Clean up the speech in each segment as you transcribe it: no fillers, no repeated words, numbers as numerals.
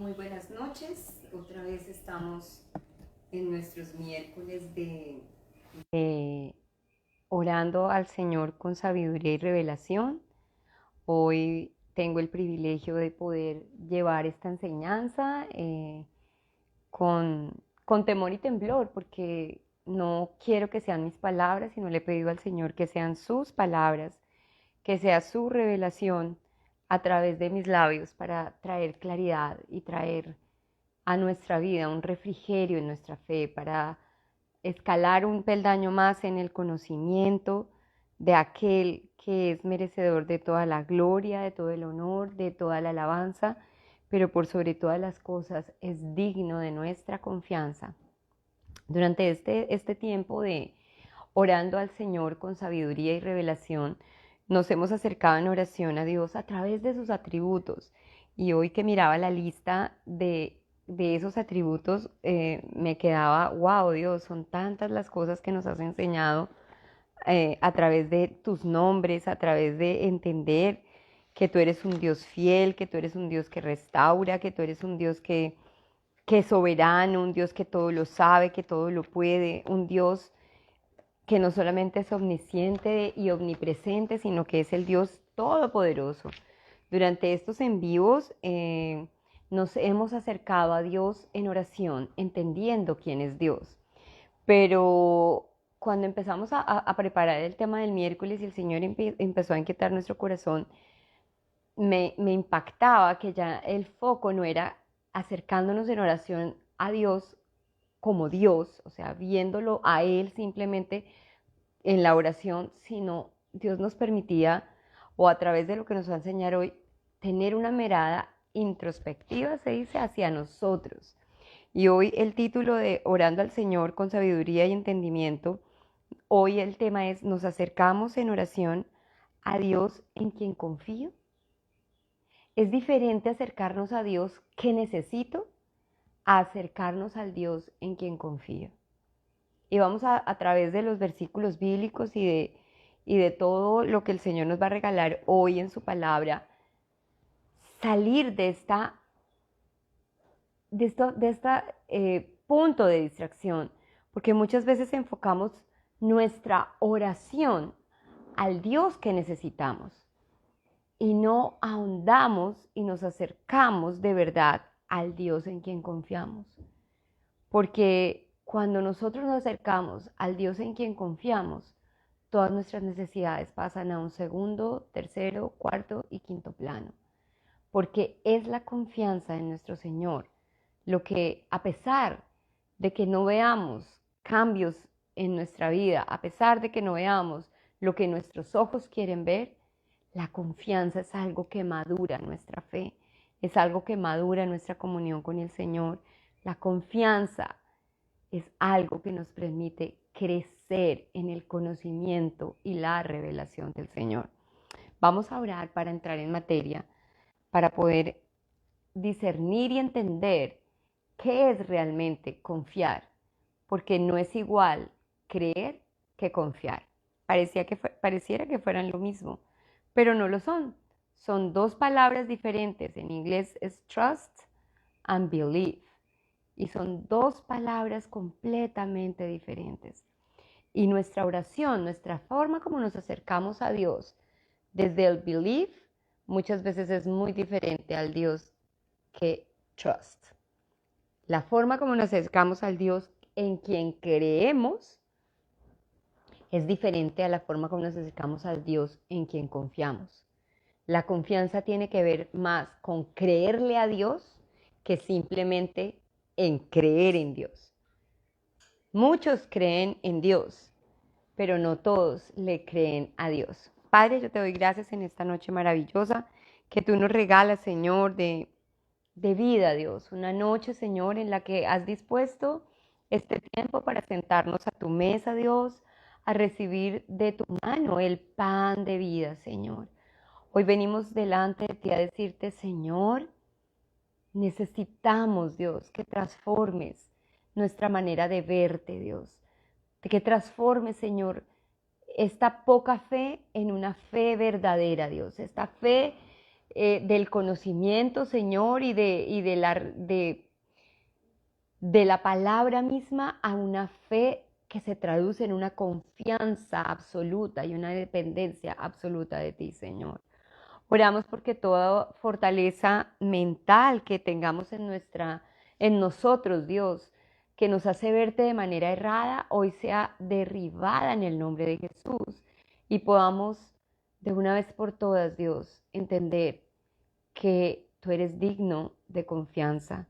Muy buenas noches. Otra vez estamos en nuestros miércoles de orando al Señor con sabiduría y revelación. Hoy tengo el privilegio de poder llevar esta enseñanza con temor y temblor, porque no quiero que sean mis palabras, sino le he pedido al Señor que sean sus palabras, que sea su revelación a través de mis labios para traer claridad y traer a nuestra vida un refrigerio en nuestra fe, para escalar un peldaño más en el conocimiento de aquel que es merecedor de toda la gloria, de todo el honor, de toda la alabanza, pero por sobre todas las cosas es digno de nuestra confianza. Durante este tiempo de orando al Señor con sabiduría y revelación, nos hemos acercado en oración a Dios a través de sus atributos. Y hoy que miraba la lista de esos atributos, me quedaba, wow, Dios, son tantas las cosas que nos has enseñado a través de tus nombres, a través de entender que tú eres un Dios fiel, que tú eres un Dios que restaura, que tú eres un Dios que es soberano, un Dios que todo lo sabe, que todo lo puede, un Dios que no solamente es omnisciente y omnipresente, sino que es el Dios todopoderoso. Durante estos en vivos nos hemos acercado a Dios en oración, entendiendo quién es Dios. Pero cuando empezamos a preparar el tema del miércoles y el Señor empezó a inquietar nuestro corazón, me impactaba que ya el foco no era acercándonos en oración a Dios como Dios, o sea, viéndolo a Él simplemente en la oración, sino Dios nos permitía, o a través de lo que nos va a enseñar hoy, tener una mirada introspectiva, se dice, hacia nosotros. Y hoy el título de Orando al Señor con sabiduría y entendimiento, hoy el tema es, nos acercamos en oración a Dios en quien confío. Es diferente acercarnos a Dios que necesito a acercarnos al Dios en quien confío. Y vamos a través de los versículos bíblicos y de todo lo que el Señor nos va a regalar hoy en su palabra, salir de esta punto de distracción, porque muchas veces enfocamos nuestra oración al Dios que necesitamos y no ahondamos y nos acercamos de verdad al Dios en quien confiamos. Porque cuando nosotros nos acercamos al Dios en quien confiamos, todas nuestras necesidades pasan a un segundo, tercero, cuarto y quinto plano. Porque es la confianza en nuestro Señor lo que, a pesar de que no veamos cambios en nuestra vida, a pesar de que no veamos lo que nuestros ojos quieren ver, la confianza es algo que madura nuestra fe, es algo que madura nuestra comunión con el Señor. La confianza es algo que nos permite crecer en el conocimiento y la revelación del Señor. Vamos a orar para entrar en materia, para poder discernir y entender qué es realmente confiar, porque no es igual creer que confiar. Pareciera que fueran lo mismo, pero no lo son. Son dos palabras diferentes. En inglés es trust and believe. Y son dos palabras completamente diferentes. Y nuestra oración, nuestra forma como nos acercamos a Dios desde el belief, muchas veces es muy diferente al Dios que trust. La forma como nos acercamos al Dios en quien creemos es diferente a la forma como nos acercamos al Dios en quien confiamos. La confianza tiene que ver más con creerle a Dios que simplemente en creer en Dios. Muchos creen en Dios, pero no todos le creen a Dios. Padre, yo te doy gracias en esta noche maravillosa que tú nos regalas, Señor, de vida, Dios. Una noche, Señor, en la que has dispuesto este tiempo para sentarnos a tu mesa, Dios, a recibir de tu mano el pan de vida, Señor. Hoy venimos delante de ti a decirte, Señor, necesitamos, Dios, que transformes nuestra manera de verte, Dios. De que transformes, Señor, esta poca fe en una fe verdadera, Dios. Esta fe del conocimiento, Señor, de la palabra misma a una fe que se traduce en una confianza absoluta y una dependencia absoluta de ti, Señor. Oramos porque toda fortaleza mental que tengamos en nosotros, Dios, que nos hace verte de manera errada, hoy sea derribada en el nombre de Jesús y podamos de una vez por todas, Dios, entender que tú eres digno de confianza,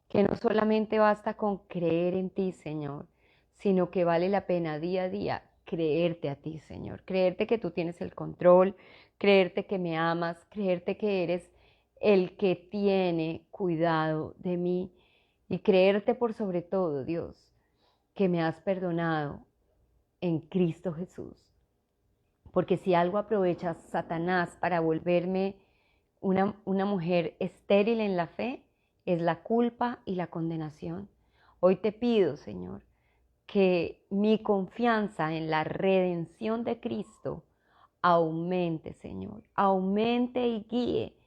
que no solamente basta con creer en ti, Señor, sino que vale la pena día a día creerte a ti, Señor, creerte que tú tienes el control, creerte que me amas, creerte que eres el que tiene cuidado de mí y creerte por sobre todo, Dios, que me has perdonado en Cristo Jesús. Porque si algo aprovecha Satanás para volverme una mujer estéril en la fe, es la culpa y la condenación. Hoy te pido, Señor, que mi confianza en la redención de Cristo aumente, Señor, aumente y guíe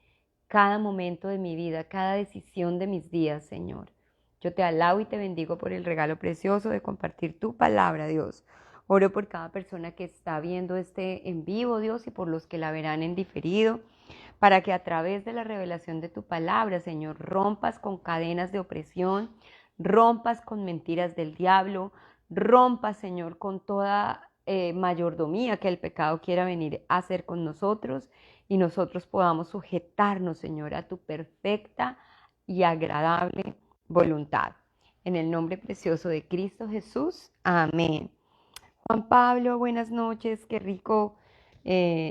cada momento de mi vida, cada decisión de mis días, Señor. Yo te alabo y te bendigo por el regalo precioso de compartir tu palabra, Dios. Oro por cada persona que está viendo este en vivo, Dios, y por los que la verán en diferido, para que a través de la revelación de tu palabra, Señor, rompas con cadenas de opresión, rompas con mentiras del diablo, rompas, Señor, con toda mayordomía que el pecado quiera venir a hacer con nosotros y nosotros podamos sujetarnos, Señor, a tu perfecta y agradable voluntad. En el nombre precioso de Cristo Jesús. Amén. Juan Pablo, buenas noches. Qué rico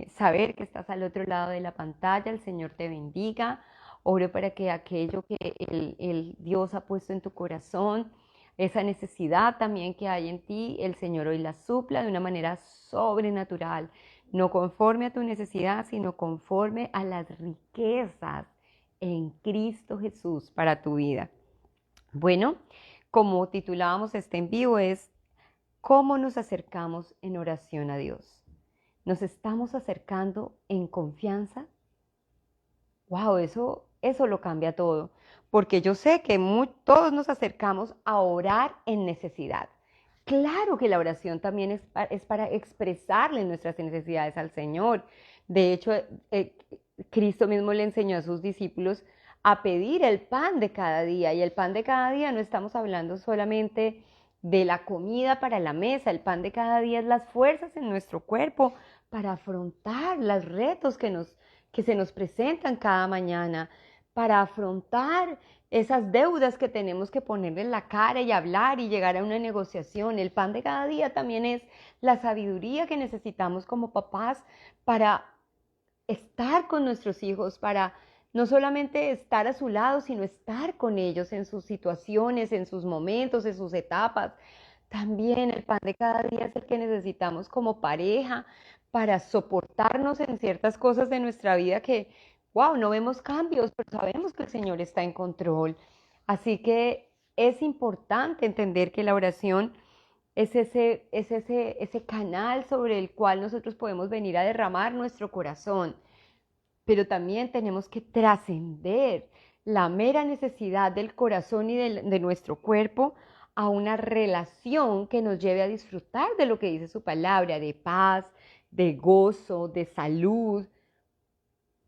saber que estás al otro lado de la pantalla. El Señor te bendiga. Oro para que aquello que el Dios ha puesto en tu corazón, esa necesidad también que hay en ti, el Señor hoy la supla de una manera sobrenatural, no conforme a tu necesidad, sino conforme a las riquezas en Cristo Jesús para tu vida. Bueno, como titulábamos este en vivo es ¿cómo nos acercamos en oración a Dios? ¿Nos estamos acercando en confianza? ¡Wow! Eso lo cambia todo, porque yo sé que todos nos acercamos a orar en necesidad. Claro que la oración también es para expresarle nuestras necesidades al Señor. De hecho, Cristo mismo le enseñó a sus discípulos a pedir el pan de cada día. Y el pan de cada día no estamos hablando solamente de la comida para la mesa. El pan de cada día es las fuerzas en nuestro cuerpo para afrontar los retos que se nos presentan cada mañana, para afrontar esas deudas que tenemos que ponerle en la cara y hablar y llegar a una negociación. El pan de cada día también es la sabiduría que necesitamos como papás para estar con nuestros hijos, para no solamente estar a su lado, sino estar con ellos en sus situaciones, en sus momentos, en sus etapas. También el pan de cada día es el que necesitamos como pareja para soportarnos en ciertas cosas de nuestra vida que, wow, no vemos cambios, pero sabemos que el Señor está en control. Así que es importante entender que la oración es ese canal sobre el cual nosotros podemos venir a derramar nuestro corazón. Pero también tenemos que trascender la mera necesidad del corazón y de nuestro cuerpo a una relación que nos lleve a disfrutar de lo que dice su palabra, de paz, de gozo, de salud,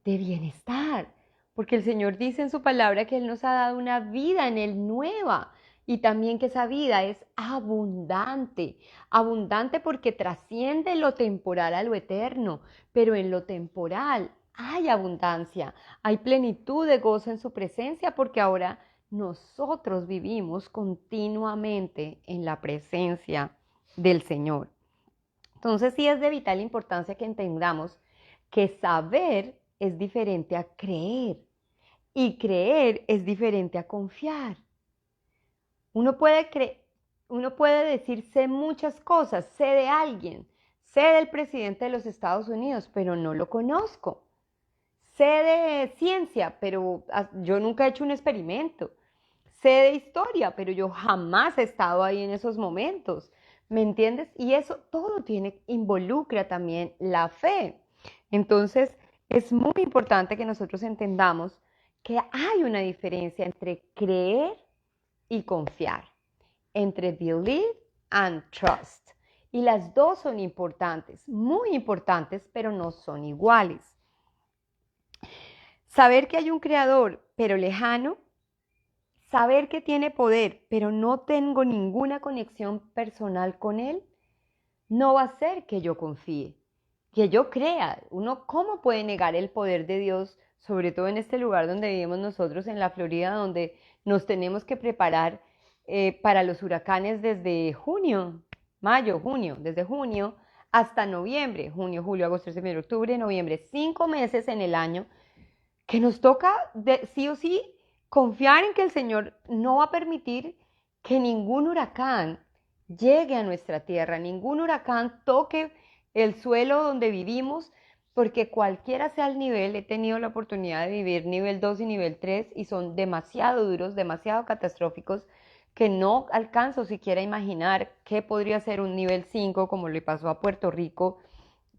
de bienestar. Porque el Señor dice en su palabra que Él nos ha dado una vida en Él nueva y también que esa vida es abundante, abundante porque trasciende lo temporal a lo eterno, pero en lo temporal hay abundancia, hay plenitud de gozo en su presencia porque ahora nosotros vivimos continuamente en la presencia del Señor. Entonces sí es de vital importancia que entendamos que saber es diferente a creer y creer es diferente a confiar. Uno puede decir sé muchas cosas, sé de alguien, sé del presidente de los Estados Unidos, pero no lo conozco. Sé de ciencia, pero yo nunca he hecho un experimento. Sé de historia, pero yo jamás he estado ahí en esos momentos. ¿Me entiendes? Y eso todo involucra también la fe. Entonces, Es muy importante que nosotros entendamos que hay una diferencia entre creer y confiar, entre believe and trust. Y las dos son importantes, muy importantes, pero no son iguales. Saber que hay un creador, pero lejano, saber que tiene poder, pero no tengo ninguna conexión personal con él, no va a hacer que yo confíe, que yo crea. Uno, ¿cómo puede negar el poder de Dios, sobre todo en este lugar donde vivimos nosotros, en la Florida, donde nos tenemos que preparar para los huracanes desde junio, mayo, junio, desde junio hasta noviembre, junio, julio, agosto, septiembre, octubre, noviembre, 5 meses en el año, que nos toca sí o sí confiar en que el Señor no va a permitir que ningún huracán llegue a nuestra tierra, ningún huracán toque el suelo donde vivimos, porque cualquiera sea el nivel, he tenido la oportunidad de vivir nivel 2 y nivel 3 y son demasiado duros, demasiado catastróficos, que no alcanzo siquiera a imaginar qué podría ser un nivel 5 como le pasó a Puerto Rico,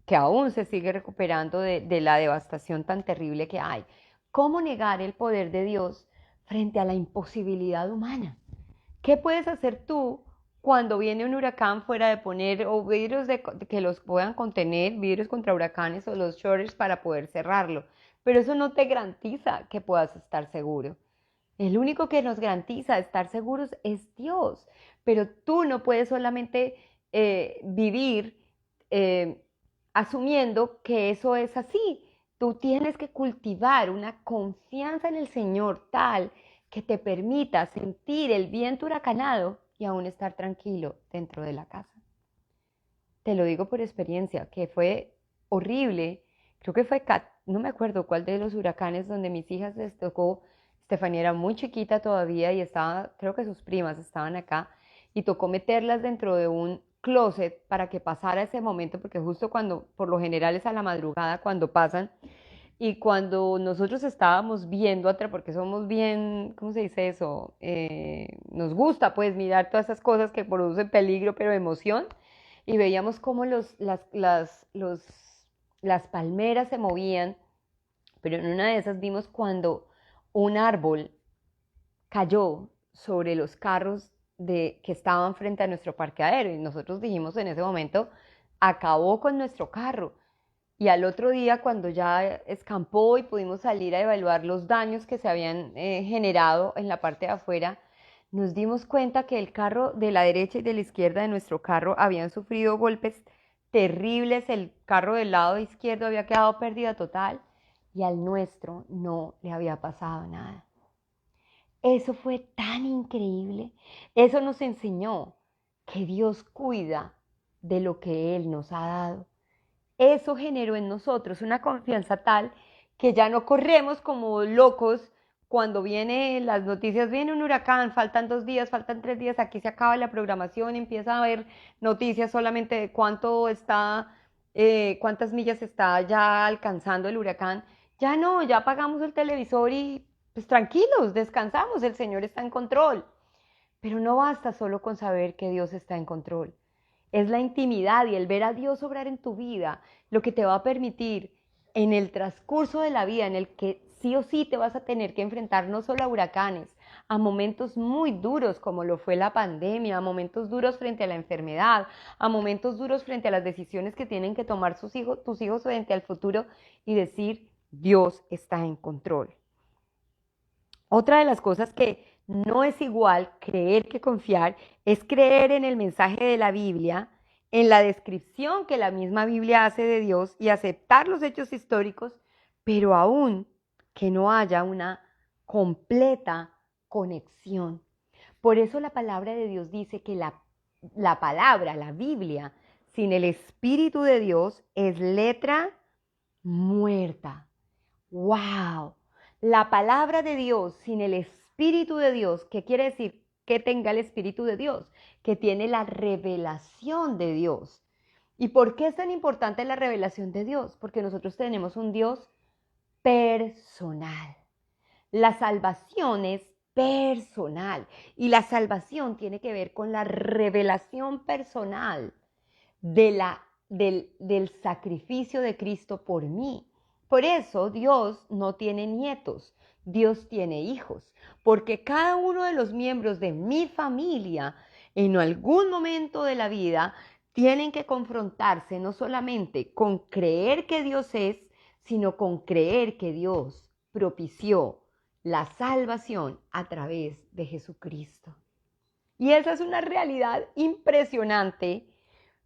que aún se sigue recuperando de la devastación tan terrible que hay. ¿Cómo negar el poder de Dios frente a la imposibilidad humana? ¿Qué puedes hacer tú cuando viene un huracán fuera de poner o vidrios que los puedan contener, vidrios contra huracanes o los shutters para poder cerrarlo? Pero eso no te garantiza que puedas estar seguro. El único que nos garantiza estar seguros es Dios. Pero tú no puedes solamente vivir asumiendo que eso es así. Tú tienes que cultivar una confianza en el Señor tal que te permita sentir el viento huracanado y aún estar tranquilo dentro de la casa. Te lo digo por experiencia, que fue horrible. Creo que fue, no me acuerdo cuál de los huracanes donde mis hijas les tocó. Estefanía era muy chiquita todavía y estaba, creo que sus primas estaban acá y tocó meterlas dentro de un closet para que pasara ese momento, porque justo cuando, por lo general es a la madrugada cuando pasan, y cuando nosotros estábamos viendo atrás, porque somos bien, ¿cómo se dice eso? Nos gusta pues mirar todas esas cosas que producen peligro, pero emoción, y veíamos cómo las palmeras se movían, pero en una de esas vimos cuando un árbol cayó sobre los carros que estaban frente a nuestro parqueadero y nosotros dijimos en ese momento, acabó con nuestro carro. Y al otro día, cuando ya escampó y pudimos salir a evaluar los daños que se habían generado en la parte de afuera, nos dimos cuenta que el carro de la derecha y de la izquierda de nuestro carro habían sufrido golpes terribles, el carro del lado izquierdo había quedado pérdida total y al nuestro no le había pasado nada. Eso fue tan increíble. Eso nos enseñó que Dios cuida de lo que Él nos ha dado. Eso generó en nosotros una confianza tal que ya no corremos como locos cuando vienen las noticias, viene un huracán, faltan 2 días, faltan 3 días, aquí se acaba la programación, empieza a haber noticias solamente de cuántas millas está ya alcanzando el huracán. Ya no, ya apagamos el televisor y pues tranquilos, descansamos, el Señor está en control. Pero no basta solo con saber que Dios está en control. Es la intimidad y el ver a Dios obrar en tu vida lo que te va a permitir en el transcurso de la vida en el que sí o sí te vas a tener que enfrentar no solo a huracanes, a momentos muy duros como lo fue la pandemia, a momentos duros frente a la enfermedad, a momentos duros frente a las decisiones que tienen que tomar tus hijos frente al futuro y decir, Dios está en control. Otra de las cosas que no es igual creer que confiar es creer en el mensaje de la Biblia, en la descripción que la misma Biblia hace de Dios y aceptar los hechos históricos, pero aún que no haya una completa conexión. Por eso la palabra de Dios dice que la palabra, la Biblia, sin el Espíritu de Dios es letra muerta. ¡Wow! La palabra de Dios sin el Espíritu de Dios, ¿qué quiere decir? Que tenga el Espíritu de Dios, que tiene la revelación de Dios. ¿Y por qué es tan importante la revelación de Dios? Porque nosotros tenemos un Dios personal. La salvación es personal y la salvación tiene que ver con la revelación personal del sacrificio de Cristo por mí. Por eso Dios no tiene nietos, Dios tiene hijos, porque cada uno de los miembros de mi familia en algún momento de la vida tienen que confrontarse no solamente con creer que Dios es, sino con creer que Dios propició la salvación a través de Jesucristo. Y esa es una realidad impresionante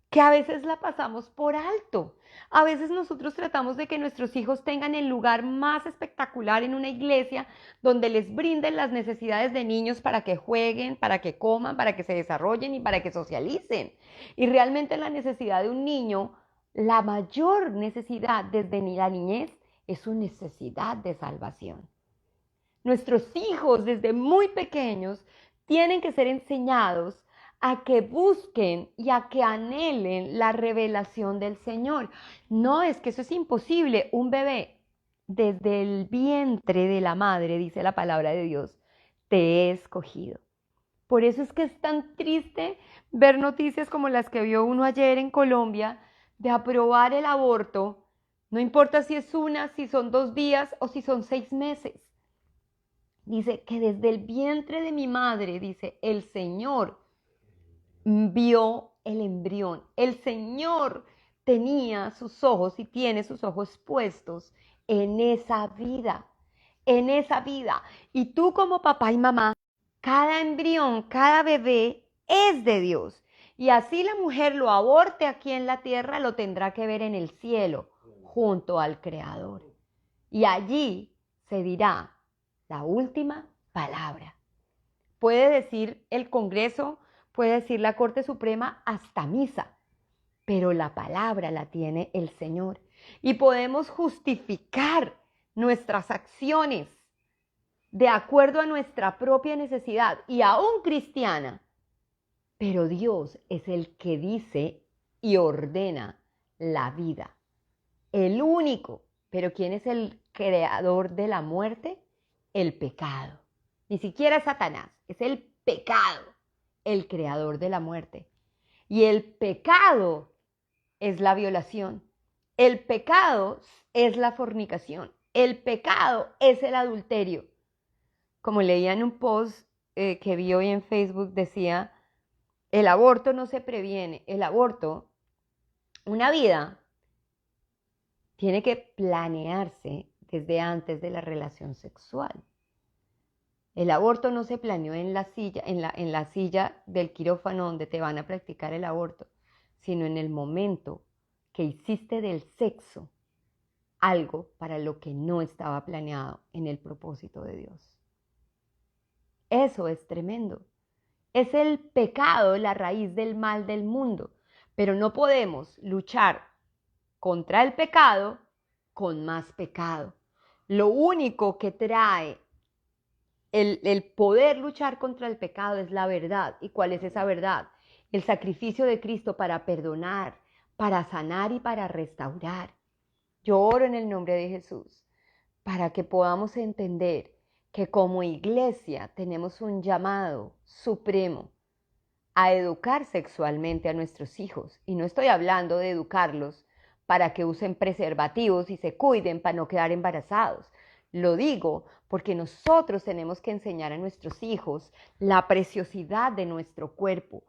que a veces la pasamos por alto. A veces nosotros tratamos de que nuestros hijos tengan el lugar más espectacular en una iglesia donde les brinden las necesidades de niños para que jueguen, para que coman, para que se desarrollen y para que socialicen. Y realmente la necesidad de un niño, la mayor necesidad desde la niñez, es su necesidad de salvación. Nuestros hijos desde muy pequeños tienen que ser enseñados a que busquen y a que anhelen la revelación del Señor. No, es que eso es imposible. Un bebé desde el vientre de la madre, dice la palabra de Dios, te he escogido. Por eso es que es tan triste ver noticias como las que vio uno ayer en Colombia de aprobar el aborto. No importa si es una, si son 2 días o si son 6 meses. Dice que desde el vientre de mi madre, dice, el Señor vio el embrión. El Señor tenía sus ojos y tiene sus ojos puestos en esa vida, en esa vida. Y tú como papá y mamá, cada embrión, cada bebé es de Dios. Y así la mujer lo aborte aquí en la tierra, lo tendrá que ver en el cielo, junto al Creador. Y allí se dirá la última palabra. Puede decir el Congreso, puede decir la Corte Suprema, hasta misa, pero la palabra la tiene el Señor. Y podemos justificar nuestras acciones de acuerdo a nuestra propia necesidad y aún cristiana, pero Dios es el que dice y ordena la vida. El único, pero ¿quién es el creador de la muerte? El pecado. Ni siquiera es Satanás, es el pecado, el creador de la muerte. Y el pecado es la violación. El pecado es la fornicación. El pecado es el adulterio. Como leía en un post que vi hoy en Facebook, decía, el aborto no se previene. El aborto, una vida, tiene que planearse desde antes de la relación sexual. El aborto no se planeó en la silla del quirófano donde te van a practicar el aborto, sino en el momento que hiciste del sexo algo para lo que no estaba planeado en el propósito de Dios. Eso es tremendo. Es el pecado la raíz del mal del mundo, pero no podemos luchar contra el pecado con más pecado. Lo único que trae el poder luchar contra el pecado es la verdad. ¿Y cuál es esa verdad? El sacrificio de Cristo para perdonar, para sanar y para restaurar. Yo oro en el nombre de Jesús para que podamos entender que como iglesia tenemos un llamado supremo a educar sexualmente a nuestros hijos. Y no estoy hablando de educarlos para que usen preservativos y se cuiden para no quedar embarazados. Lo digo porque nosotros tenemos que enseñar a nuestros hijos la preciosidad de nuestro cuerpo,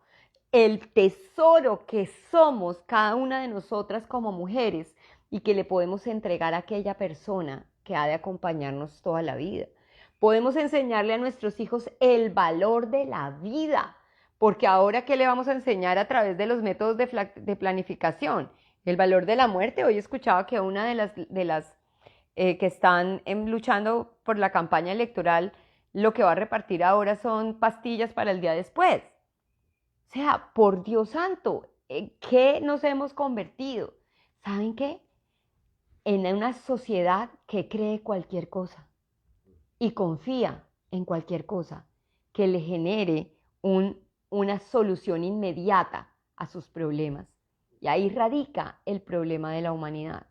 el tesoro que somos cada una de nosotras como mujeres y que le podemos entregar a aquella persona que ha de acompañarnos toda la vida. Podemos enseñarle a nuestros hijos el valor de la vida, porque ahora, ¿qué le vamos a enseñar a través de los métodos de planificación? El valor de la muerte. Hoy escuchaba que una de las que están luchando por la campaña electoral, lo que va a repartir ahora son pastillas para el día después. O sea, por Dios santo, ¿en qué nos hemos convertido? ¿Saben qué? En una sociedad que cree cualquier cosa y confía en cualquier cosa que le genere una solución inmediata a sus problemas. Y ahí radica el problema de la humanidad,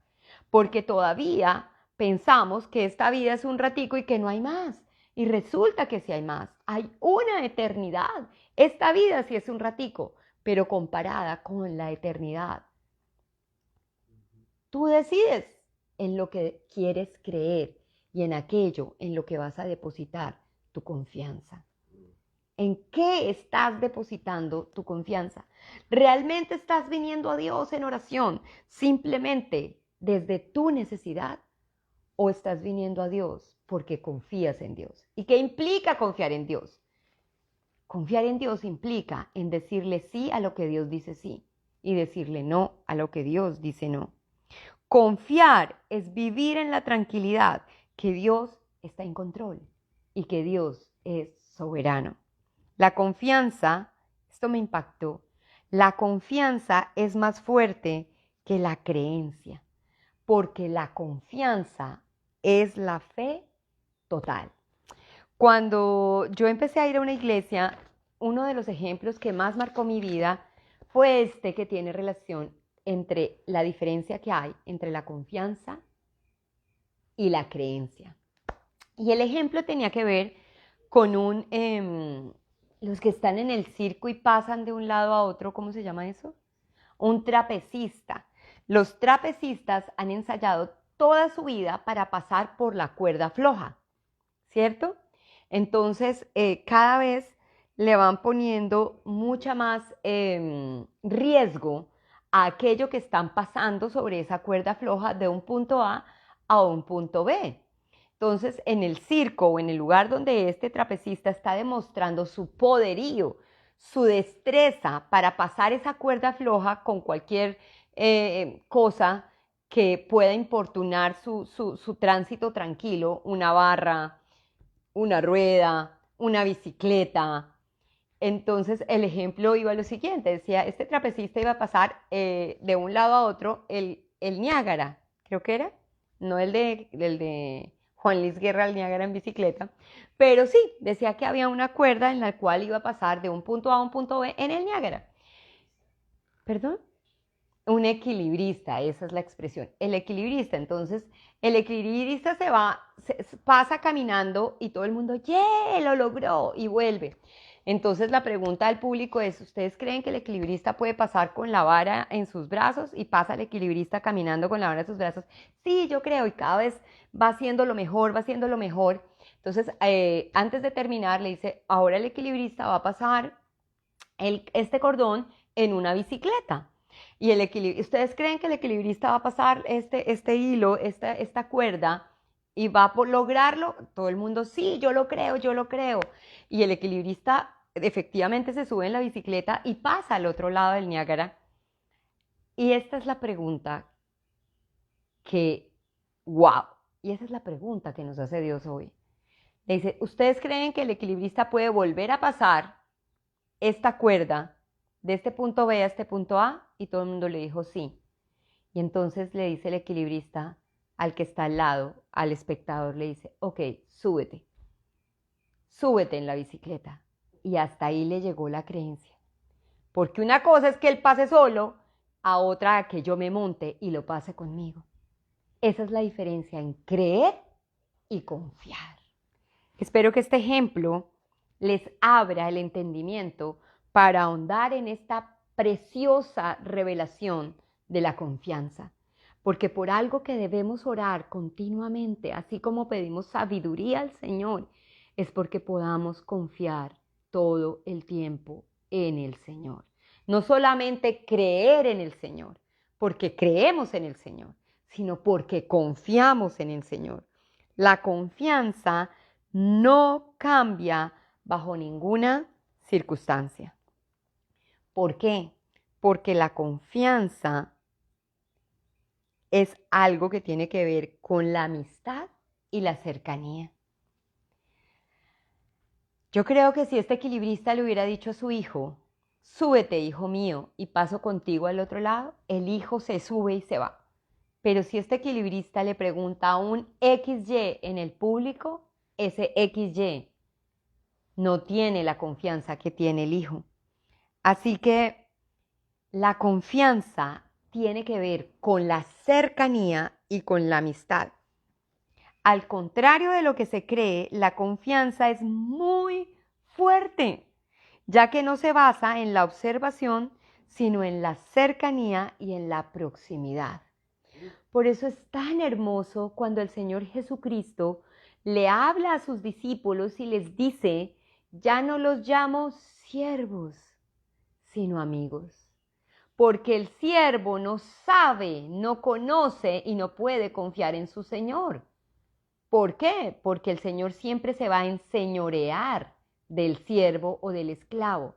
porque todavía pensamos que esta vida es un ratico y que no hay más. Y resulta que sí hay más. Hay una eternidad. Esta vida sí es un ratico, pero comparada con la eternidad. Tú decides. en lo que quieres creer y en aquello en lo que vas a depositar tu confianza. ¿En qué estás depositando tu confianza? ¿Realmente estás viniendo a Dios en oración simplemente desde tu necesidad? ¿O estás viniendo a Dios porque confías en Dios? ¿Y qué implica confiar en Dios? Confiar en Dios implica en decirle sí a lo que Dios dice sí y decirle no a lo que Dios dice no. Confiar es vivir en la tranquilidad que Dios está en control y que Dios es soberano. La confianza, esto me impactó, la confianza es más fuerte que la creencia, porque la confianza es la fe total. Cuando yo empecé a ir a una iglesia, uno de los ejemplos que más marcó mi vida fue este que tiene relación entre la diferencia que hay entre la confianza y la creencia. Y el ejemplo tenía que ver con los que están en el circo y pasan de un lado a otro, ¿cómo se llama eso? Un trapecista. Los trapecistas han ensayado toda su vida para pasar por la cuerda floja, ¿cierto? Entonces, cada vez le van poniendo mucha más riesgo a aquello que están pasando sobre esa cuerda floja de un punto a un punto B. Entonces, en el circo o en el lugar donde este trapecista está demostrando su poderío, su destreza para pasar esa cuerda floja con cualquier cosa que pueda importunar su tránsito tranquilo, una barra, una rueda, una bicicleta. Entonces el ejemplo iba a lo siguiente, decía, este trapecista iba a pasar de un lado a otro el Niágara, creo que era, no el de Juan Luis Guerra, el Niágara en bicicleta, pero sí, decía que había una cuerda en la cual iba a pasar de un punto A a un punto B en el Niágara. ¿Perdón? Un equilibrista, esa es la expresión, el equilibrista. Entonces, el equilibrista pasa caminando y todo el mundo, ¡yeah! Lo logró y vuelve. Entonces, la pregunta al público es, ¿ustedes creen que el equilibrista puede pasar con la vara en sus brazos y pasa el equilibrista caminando con la vara en sus brazos? Sí, yo creo, y cada vez va haciendo lo mejor, va haciendo lo mejor. Entonces, antes de terminar, le dice, ahora el equilibrista va a pasar este cordón en una bicicleta. Y ¿ustedes creen que el equilibrista va a pasar este hilo, esta cuerda y va a lograrlo? Todo el mundo, sí, yo lo creo, yo lo creo. Y el equilibrista efectivamente se sube en la bicicleta y pasa al otro lado del Niágara. Y esta es la pregunta wow, y esa es la pregunta que nos hace Dios hoy. Le dice, ¿ustedes creen que el equilibrista puede volver a pasar esta cuerda de este punto B a este punto A? Y todo el mundo le dijo sí. Y entonces le dice el equilibrista al que está al lado, al espectador, le dice, ok, súbete en la bicicleta. Y hasta ahí le llegó la creencia. Porque una cosa es que él pase solo, a otra que yo me monte y lo pase conmigo. Esa es la diferencia en creer y confiar. Espero que este ejemplo les abra el entendimiento para ahondar en esta preciosa revelación de la confianza. Porque por algo que debemos orar continuamente, así como pedimos sabiduría al Señor, es porque podamos confiar todo el tiempo en el Señor. No solamente creer en el Señor, porque creemos en el Señor, sino porque confiamos en el Señor. La confianza no cambia bajo ninguna circunstancia. ¿Por qué? Porque la confianza es algo que tiene que ver con la amistad y la cercanía. Yo creo que si este equilibrista le hubiera dicho a su hijo, súbete, hijo mío, y paso contigo al otro lado, el hijo se sube y se va. Pero si este equilibrista le pregunta a un XY en el público, ese XY no tiene la confianza que tiene el hijo. Así que la confianza tiene que ver con la cercanía y con la amistad. Al contrario de lo que se cree, la confianza es muy fuerte, ya que no se basa en la observación, sino en la cercanía y en la proximidad. Por eso es tan hermoso cuando el Señor Jesucristo le habla a sus discípulos y les dice, ya no los llamo siervos, sino amigos. Porque el siervo no sabe, no conoce y no puede confiar en su Señor. ¿Por qué? Porque el Señor siempre se va a enseñorear del siervo o del esclavo.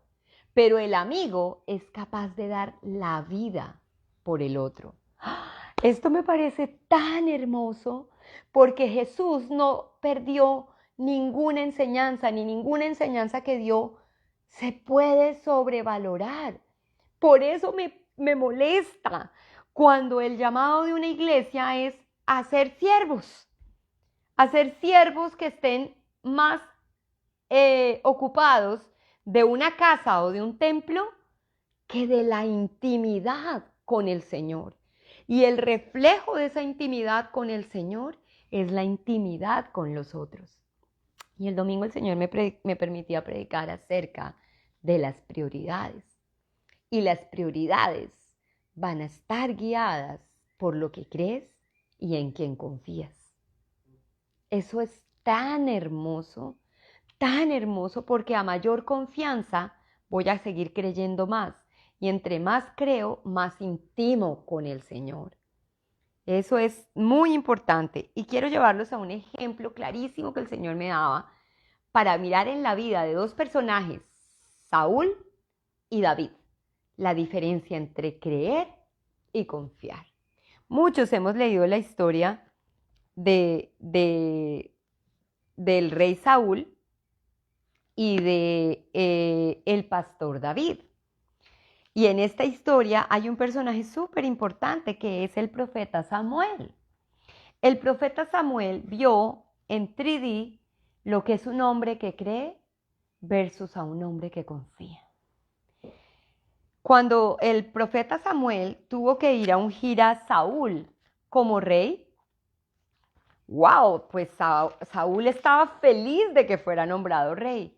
Pero el amigo es capaz de dar la vida por el otro. Esto me parece tan hermoso porque Jesús no perdió ninguna enseñanza, ni ninguna enseñanza que dio se puede sobrevalorar. Por eso me molesta cuando el llamado de una iglesia es hacer siervos que estén más ocupados de una casa o de un templo que de la intimidad con el Señor. Y el reflejo de esa intimidad con el Señor es la intimidad con los otros. Y el domingo el Señor me permitía predicar acerca de las prioridades. Y las prioridades van a estar guiadas por lo que crees y en quien confías. Eso es tan hermoso porque a mayor confianza voy a seguir creyendo más. Y entre más creo, más intimo con el Señor. Eso es muy importante. Y quiero llevarlos a un ejemplo clarísimo que el Señor me daba para mirar en la vida de dos personajes, Saúl y David, la diferencia entre creer y confiar. Muchos hemos leído la historia del rey Saúl y de el pastor David. Y en esta historia hay un personaje súper importante que es el profeta Samuel. El profeta Samuel vio en 3D lo que es un hombre que cree versus a un hombre que confía. Cuando el profeta Samuel tuvo que ir a ungir a Saúl como rey, wow, pues Saúl estaba feliz de que fuera nombrado rey.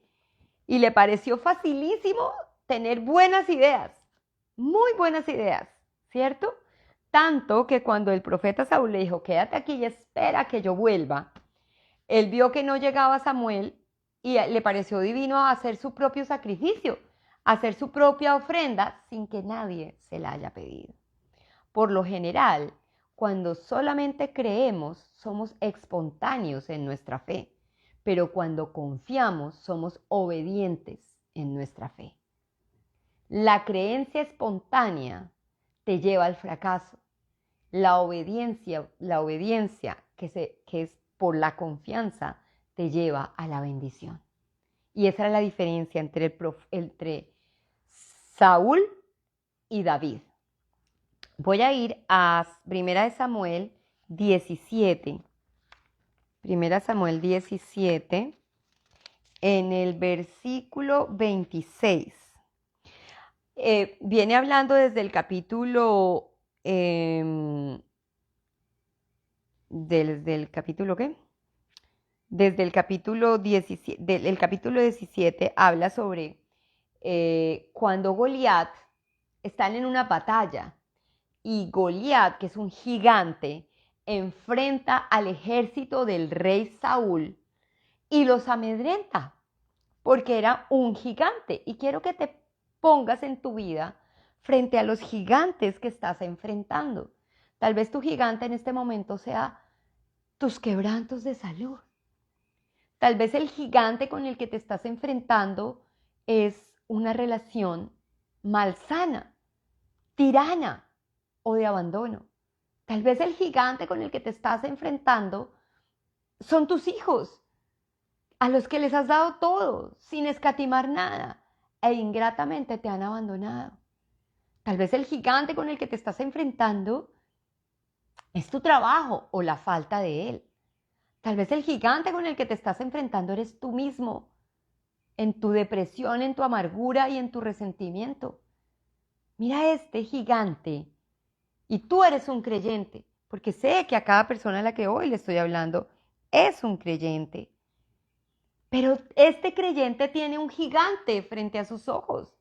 Y le pareció facilísimo tener buenas ideas. Muy buenas ideas, ¿cierto? Tanto que cuando el profeta Saúl le dijo, quédate aquí y espera que yo vuelva, él vio que no llegaba Samuel y le pareció divino hacer su propio sacrificio, hacer su propia ofrenda sin que nadie se la haya pedido. Por lo general, cuando solamente creemos, somos espontáneos en nuestra fe, pero cuando confiamos, somos obedientes en nuestra fe. La creencia espontánea te lleva al fracaso. La obediencia que es por la confianza te lleva a la bendición. Y esa era la diferencia entre Saúl y David. Voy a ir a 1 Samuel 17. 1 Samuel 17, en el versículo 26. Viene hablando desde el capítulo, ¿desde el capítulo qué? Desde el capítulo 17, el capítulo 17 habla sobre cuando Goliat están en una batalla y Goliat, que es un gigante, enfrenta al ejército del rey Saúl y los amedrenta porque era un gigante. Y quiero que te pongas en tu vida frente a los gigantes que estás enfrentando. Tal vez tu gigante en este momento sea tus quebrantos de salud. Tal vez el gigante con el que te estás enfrentando es una relación malsana, tirana o de abandono. Tal vez el gigante con el que te estás enfrentando son tus hijos, a los que les has dado todo, sin escatimar nada, e ingratamente te han abandonado. Tal vez el gigante con el que te estás enfrentando es tu trabajo o la falta de él. Tal vez el gigante con el que te estás enfrentando eres tú mismo, en tu depresión, en tu amargura y en tu resentimiento. Mira este gigante y tú eres un creyente, porque sé que a cada persona a la que hoy le estoy hablando es un creyente. Pero este creyente tiene un gigante frente a sus ojos.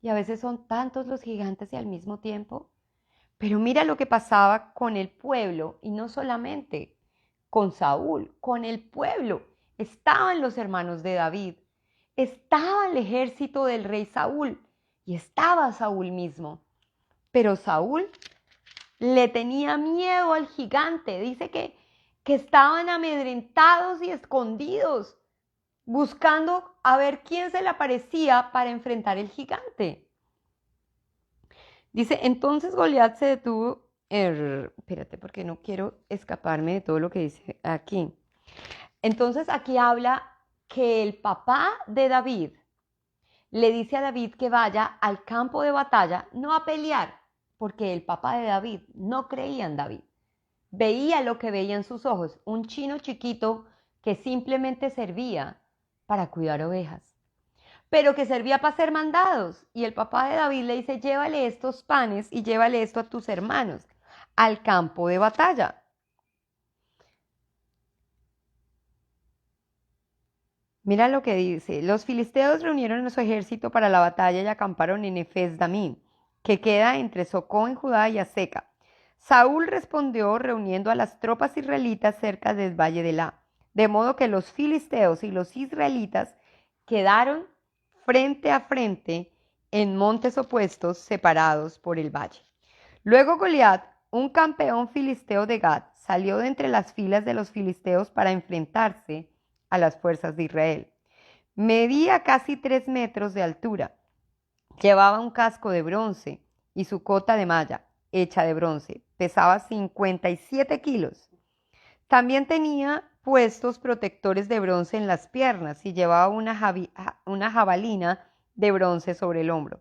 Y a veces son tantos los gigantes y al mismo tiempo. Pero mira lo que pasaba con el pueblo, y no solamente con Saúl, con el pueblo. Estaban los hermanos de David, estaba el ejército del rey Saúl y estaba Saúl mismo. Pero Saúl le tenía miedo al gigante. Dice que estaban amedrentados y escondidos, buscando a ver quién se le aparecía para enfrentar el gigante. Dice, entonces Goliat se detuvo. Espérate, porque no quiero escaparme de todo lo que dice aquí. Entonces aquí habla que el papá de David le dice a David que vaya al campo de batalla, no a pelear, porque el papá de David no creía en David. Veía lo que veía en sus ojos, un chino chiquito que simplemente servía para cuidar ovejas, pero que servía para ser mandados. Y el papá de David le dice, llévale estos panes y llévale esto a tus hermanos al campo de batalla. Mira lo que dice, los filisteos reunieron a su ejército para la batalla y acamparon en Efes Damín, que queda entre Socó en Judá y Azeca. Saúl respondió reuniendo a las tropas israelitas cerca del valle de La, de modo que los filisteos y los israelitas quedaron frente a frente en montes opuestos separados por el valle. Luego Goliat, un campeón filisteo de Gat, salió de entre las filas de los filisteos para enfrentarse a las fuerzas de Israel. Medía casi 3 metros de altura. Llevaba un casco de bronce y su cota de malla, hecha de bronce. Pesaba 57 kilos. También tenía puestos protectores de bronce en las piernas y llevaba una jabalina de bronce sobre el hombro.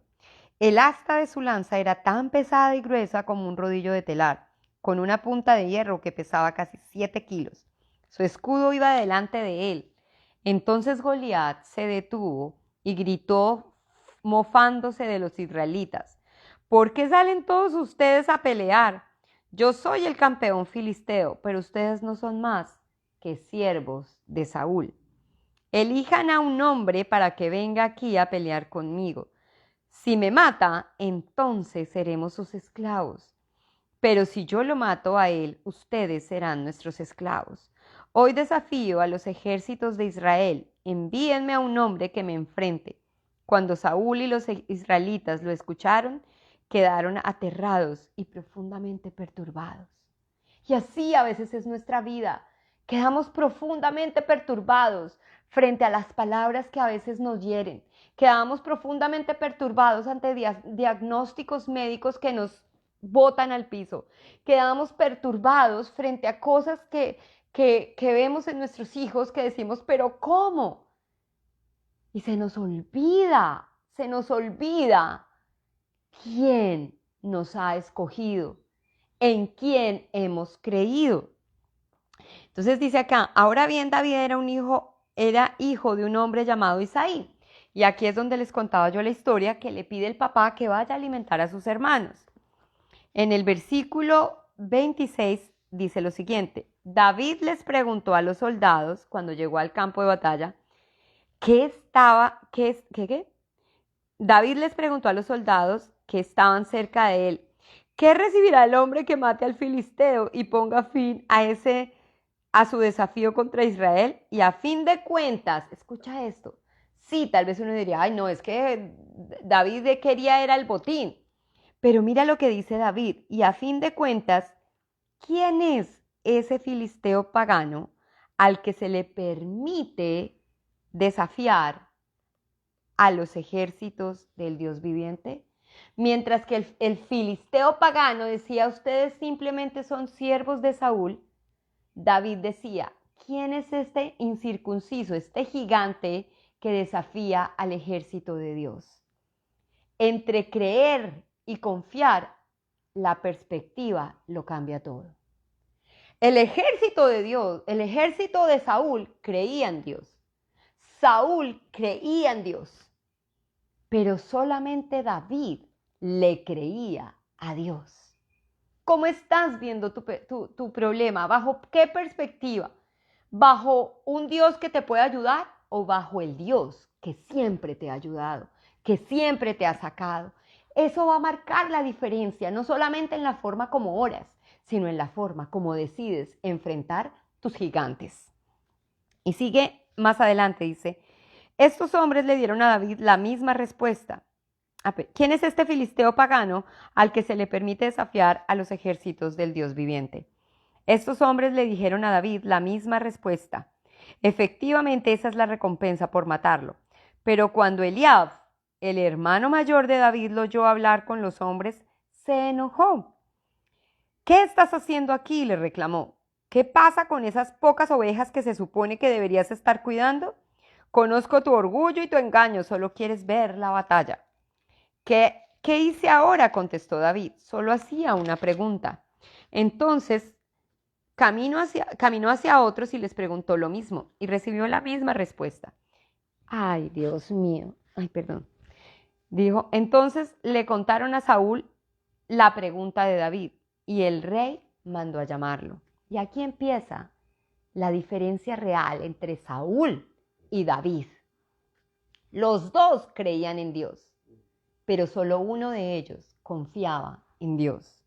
El asta de su lanza era tan pesada y gruesa como un rodillo de telar, con una punta de hierro que pesaba casi 7 kilos. Su escudo iba delante de él. Entonces Goliat se detuvo y gritó mofándose de los israelitas: ¿Por qué salen todos ustedes a pelear? Yo soy el campeón filisteo, pero ustedes no son más que siervos de Saúl. Elijan a un hombre para que venga aquí a pelear conmigo. Si me mata, entonces seremos sus esclavos. Pero si yo lo mato a él, ustedes serán nuestros esclavos. Hoy desafío a los ejércitos de Israel. Envíenme a un hombre que me enfrente. Cuando Saúl y los israelitas lo escucharon, quedaron aterrados y profundamente perturbados. Y así a veces es nuestra vida. Quedamos profundamente perturbados frente a las palabras que a veces nos hieren. Quedamos profundamente perturbados ante diagnósticos médicos que nos botan al piso. Quedamos perturbados frente a cosas que vemos en nuestros hijos que decimos, pero ¿cómo? Y se nos olvida quién nos ha escogido, en quién hemos creído. Entonces dice acá, ahora bien, David era hijo de un hombre llamado Isaí. Y aquí es donde les contaba yo la historia que le pide el papá que vaya a alimentar a sus hermanos. En el versículo 26 dice lo siguiente: David les preguntó a los soldados cuando llegó al campo de batalla, David les preguntó a los soldados que estaban cerca de él, ¿qué recibirá el hombre que mate al filisteo y ponga fin a su desafío contra Israel? Y a fin de cuentas, escucha esto, sí, tal vez uno diría, ay no, es que David quería era el botín, pero mira lo que dice David, y a fin de cuentas, ¿quién es ese filisteo pagano al que se le permite desafiar a los ejércitos del Dios viviente? Mientras que el filisteo pagano decía, ustedes simplemente son siervos de Saúl, David decía, ¿quién es este incircunciso, este gigante que desafía al ejército de Dios? Entre creer y confiar, la perspectiva lo cambia todo. El ejército de Dios, el ejército de Saúl creía en Dios. Saúl creía en Dios. Pero solamente David le creía a Dios. ¿Cómo estás viendo tu problema? ¿Bajo qué perspectiva? ¿Bajo un Dios que te puede ayudar o bajo el Dios que siempre te ha ayudado, que siempre te ha sacado? Eso va a marcar la diferencia, no solamente en la forma como oras, sino en la forma como decides enfrentar tus gigantes. Y sigue más adelante, dice, estos hombres le dieron a David la misma respuesta. ¿Quién es este filisteo pagano al que se le permite desafiar a los ejércitos del Dios viviente? Estos hombres le dijeron a David la misma respuesta. Efectivamente, esa es la recompensa por matarlo. Pero cuando Eliab, el hermano mayor de David, lo oyó hablar con los hombres, se enojó. ¿Qué estás haciendo aquí?, le reclamó. ¿Qué pasa con esas pocas ovejas que se supone que deberías estar cuidando? Conozco tu orgullo y tu engaño, solo quieres ver la batalla. ¿Qué hice ahora?, contestó David. Solo hacía una pregunta. Entonces caminó hacia otros y les preguntó lo mismo y recibió la misma respuesta. Ay, Dios mío. Ay, perdón. Dijo, entonces le contaron a Saúl la pregunta de David y el rey mandó a llamarlo. Y aquí empieza la diferencia real entre Saúl y David. Los dos creían en Dios, pero solo uno de ellos confiaba en Dios.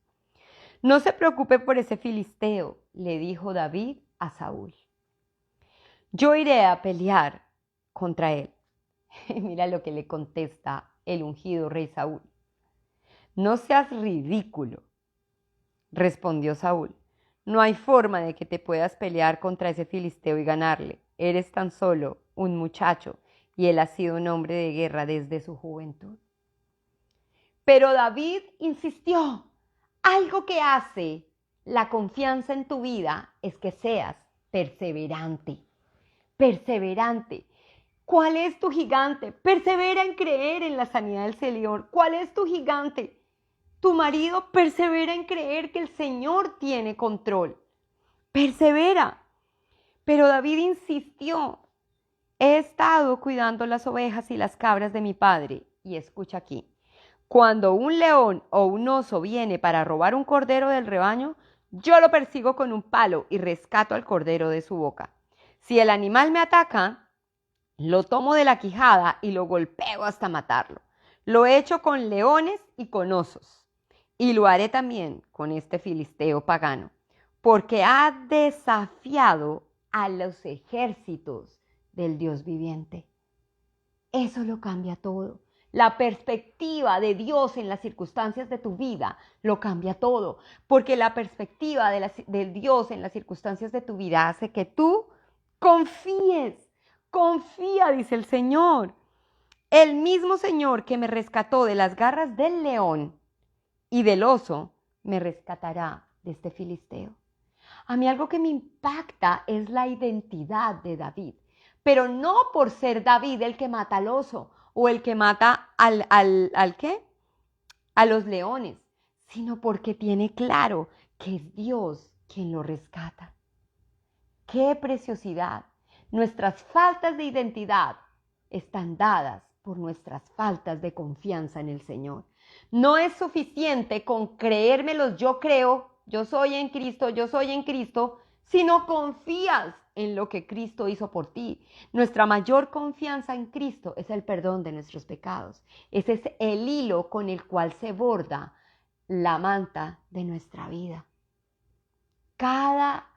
No se preocupe por ese filisteo, le dijo David a Saúl. Yo iré a pelear contra él. Mira lo que le contesta el ungido rey Saúl. No seas ridículo, respondió Saúl. No hay forma de que te puedas pelear contra ese filisteo y ganarle. Eres tan solo un muchacho y él ha sido un hombre de guerra desde su juventud. Pero David insistió. Algo que hace la confianza en tu vida es que seas perseverante. Perseverante. ¿Cuál es tu gigante? Persevera en creer en la sanidad del Señor. ¿Cuál es tu gigante? Tu marido persevera en creer que el Señor tiene control. Persevera. Pero David insistió. He estado cuidando las ovejas y las cabras de mi padre. Y escucha aquí. Cuando un león o un oso viene para robar un cordero del rebaño, yo lo persigo con un palo y rescato al cordero de su boca. Si el animal me ataca, lo tomo de la quijada y lo golpeo hasta matarlo. Lo he hecho con leones y con osos. Y lo haré también con este filisteo pagano, porque ha desafiado a los ejércitos del Dios viviente. Eso lo cambia todo. La perspectiva de Dios en las circunstancias de tu vida lo cambia todo, porque la perspectiva de Dios en las circunstancias de tu vida hace que tú confíes. Confía, dice el Señor. El mismo Señor que me rescató de las garras del león y del oso, me rescatará de este filisteo. A mí algo que me impacta es la identidad de David, pero no por ser David el que mata al oso o el que mata ¿al qué? A los leones, sino porque tiene claro que es Dios quien lo rescata. ¡Qué preciosidad! Nuestras faltas de identidad están dadas por nuestras faltas de confianza en el Señor. No es suficiente con creérmelos, yo creo, yo soy en Cristo, sino confías en lo que Cristo hizo por ti. Nuestra mayor confianza en Cristo es el perdón de nuestros pecados. Ese es el hilo con el cual se borda la manta de nuestra vida. Cada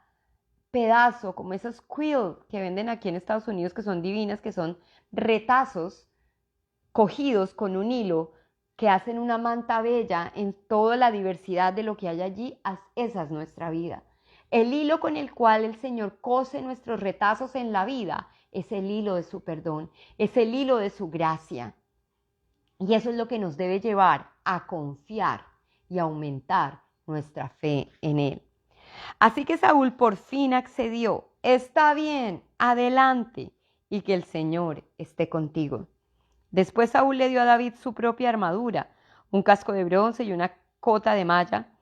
pedazo, como esos quilt que venden aquí en Estados Unidos, que son divinas, que son retazos cogidos con un hilo que hacen una manta bella en toda la diversidad de lo que hay allí. Esa es nuestra vida. El hilo con el cual el Señor cose nuestros retazos en la vida es el hilo de su perdón, es el hilo de su gracia. Y eso es lo que nos debe llevar a confiar y aumentar nuestra fe en Él. Así que Saúl por fin accedió. Está bien, adelante, y que el Señor esté contigo. Después Saúl le dio a David su propia armadura, un casco de bronce y una cota de malla.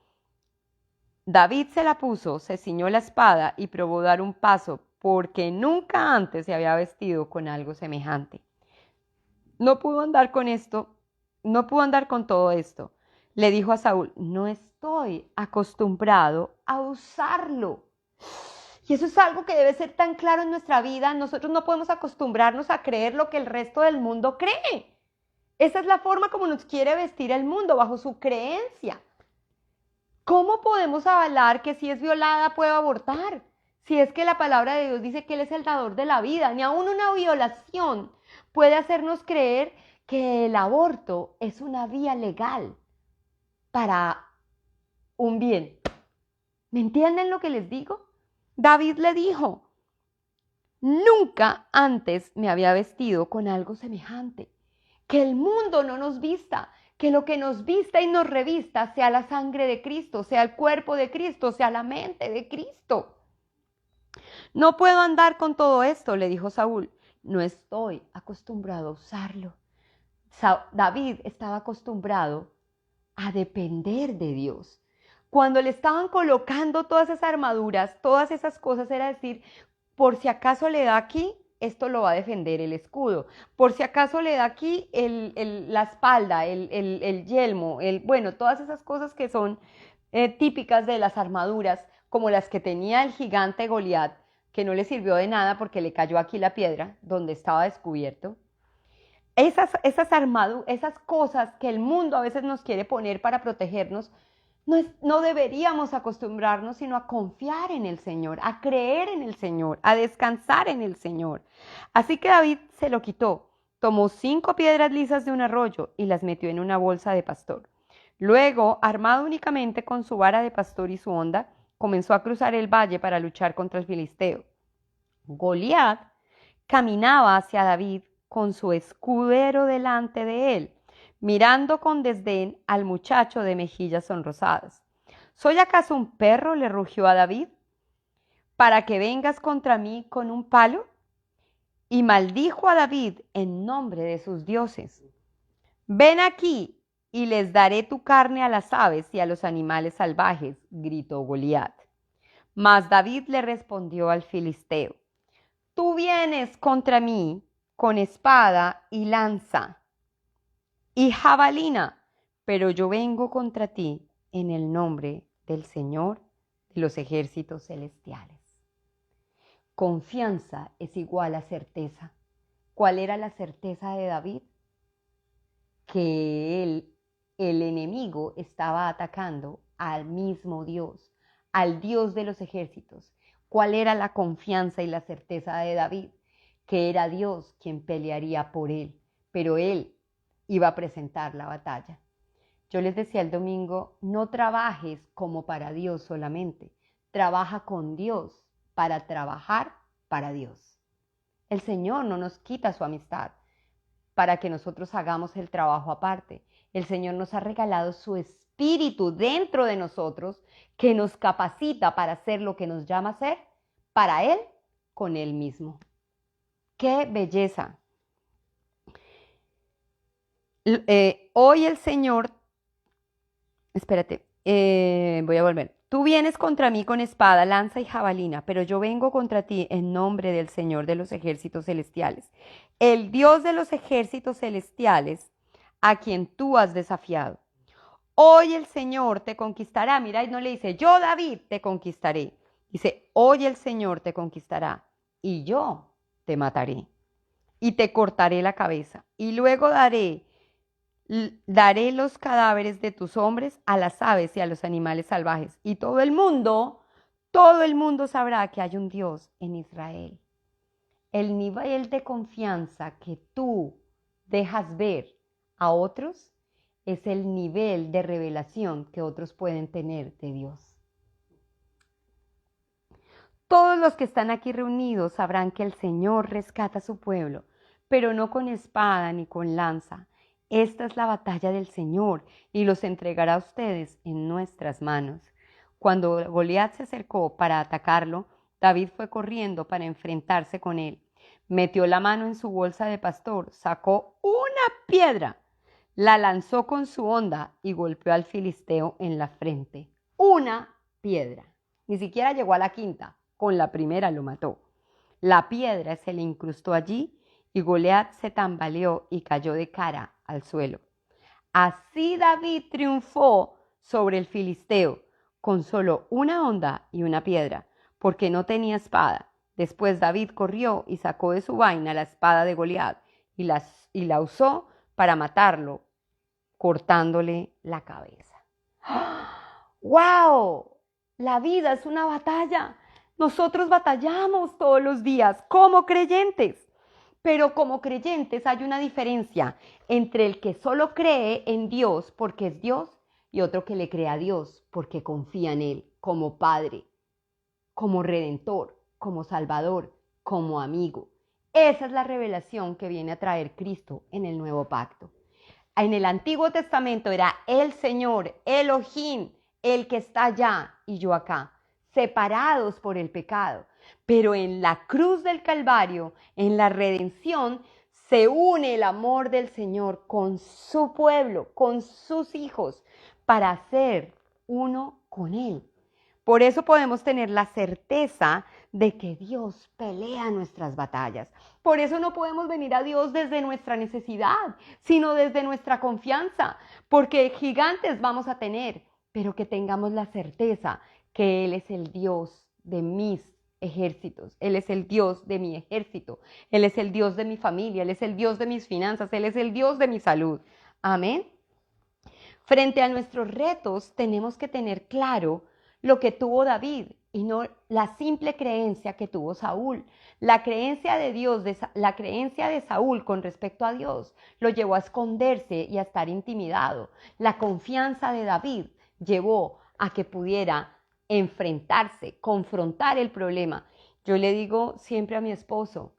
David se la puso, se ciñó la espada y probó dar un paso, porque nunca antes se había vestido con algo semejante. No pudo andar con todo esto. Le dijo a Saúl, no estoy acostumbrado a usarlo. Y eso es algo que debe ser tan claro en nuestra vida. Nosotros no podemos acostumbrarnos a creer lo que el resto del mundo cree. Esa es la forma como nos quiere vestir el mundo, bajo su creencia. ¿Cómo podemos avalar que si es violada puede abortar? Si es que la palabra de Dios dice que Él es el dador de la vida. Ni aún una violación puede hacernos creer que el aborto es una vía legal para un bien. ¿Me entienden lo que les digo? David le dijo, nunca antes me había vestido con algo semejante. Que el mundo no nos vista, que lo que nos vista y nos revista sea la sangre de Cristo, sea el cuerpo de Cristo, sea la mente de Cristo. No puedo andar con todo esto, le dijo Saúl. No estoy acostumbrado a usarlo. David estaba acostumbrado a depender de Dios. Cuando le estaban colocando todas esas armaduras, todas esas cosas, era decir, por si acaso le da aquí, esto lo va a defender el escudo. Por si acaso le da aquí la espalda, el yelmo, bueno, todas esas cosas que son típicas de las armaduras, como las que tenía el gigante Goliat, que no le sirvió de nada porque le cayó aquí la piedra donde estaba descubierto. Esas cosas que el mundo a veces nos quiere poner para protegernos, no deberíamos acostumbrarnos sino a confiar en el Señor, a creer en el Señor, a descansar en el Señor. Así que David se lo quitó, tomó 5 piedras lisas de un arroyo y las metió en una bolsa de pastor. Luego, armado únicamente con su vara de pastor y su honda, comenzó a cruzar el valle para luchar contra el filisteo. Goliat caminaba hacia David con su escudero delante de él, mirando con desdén al muchacho de mejillas sonrosadas. ¿Soy acaso un perro?, le rugió a David, para que vengas contra mí con un palo. Y maldijo a David en nombre de sus dioses. Ven aquí y les daré tu carne a las aves y a los animales salvajes, gritó Goliat. Mas David le respondió al filisteo, tú vienes contra mí con espada y lanza y jabalina, pero yo vengo contra ti en el nombre del Señor de los ejércitos celestiales. Confianza es igual a certeza. ¿Cuál era la certeza de David? Que el enemigo estaba atacando al mismo Dios, al Dios de los ejércitos. ¿Cuál era la confianza y la certeza de David? Que era Dios quien pelearía por él, pero él iba a presentar la batalla. Yo les decía el domingo, no trabajes como para Dios solamente, trabaja con Dios para trabajar para Dios. El Señor no nos quita su amistad para que nosotros hagamos el trabajo aparte. El Señor nos ha regalado su espíritu dentro de nosotros que nos capacita para hacer lo que nos llama a hacer para Él con Él mismo. ¡Qué belleza! Hoy el Señor, espérate, voy a volver. Tú vienes contra mí con espada, lanza y jabalina, pero yo vengo contra ti en nombre del Señor de los ejércitos celestiales, el Dios de los ejércitos celestiales, a quien tú has desafiado. Hoy el Señor te conquistará. Mira, y no le dice, yo David te conquistaré. Dice, hoy el Señor te conquistará y yo te mataré y te cortaré la cabeza y luego daré los cadáveres de tus hombres a las aves y a los animales salvajes. Y todo el mundo sabrá que hay un Dios en Israel. El nivel de confianza que tú dejas ver a otros es el nivel de revelación que otros pueden tener de Dios. Todos los que están aquí reunidos sabrán que el Señor rescata a su pueblo, pero no con espada ni con lanza. Esta es la batalla del Señor y los entregará a ustedes en nuestras manos. Cuando Goliat se acercó para atacarlo, David fue corriendo para enfrentarse con él. Metió la mano en su bolsa de pastor, sacó una piedra, la lanzó con su honda y golpeó al filisteo en la frente. Una piedra. Ni siquiera llegó a la quinta. Con la primera lo mató. La piedra se le incrustó allí y Goliat se tambaleó y cayó de cara al suelo. Así David triunfó sobre el filisteo con solo una honda y una piedra, porque no tenía espada. Después David corrió y sacó de su vaina la espada de Goliat y la usó para matarlo, cortándole la cabeza. ¡Wow! La vida es una batalla. Nosotros batallamos todos los días como creyentes. Pero como creyentes hay una diferencia entre el que solo cree en Dios porque es Dios y otro que le cree a Dios porque confía en Él como Padre, como Redentor, como Salvador, como amigo. Esa es la revelación que viene a traer Cristo en el Nuevo Pacto. En el Antiguo Testamento era el Señor, Elohim, el que está allá y yo acá, separados por el pecado. Pero en la cruz del Calvario, en la redención, se une el amor del Señor con su pueblo, con sus hijos, para ser uno con Él. Por eso podemos tener la certeza de que Dios pelea nuestras batallas. Por eso no podemos venir a Dios desde nuestra necesidad, sino desde nuestra confianza, porque gigantes vamos a tener, pero que tengamos la certeza que Él es el Dios de mis ejércitos, Él es el Dios de mi ejército, Él es el Dios de mi familia, Él es el Dios de mis finanzas, Él es el Dios de mi salud. Amén. Frente a nuestros retos tenemos que tener claro lo que tuvo David y no la simple creencia que tuvo Saúl. La creencia de Dios, la creencia de Saúl con respecto a Dios lo llevó a esconderse y a estar intimidado. La confianza de David llevó a que pudiera enfrentarse, confrontar el problema. Yo le digo siempre a mi esposo,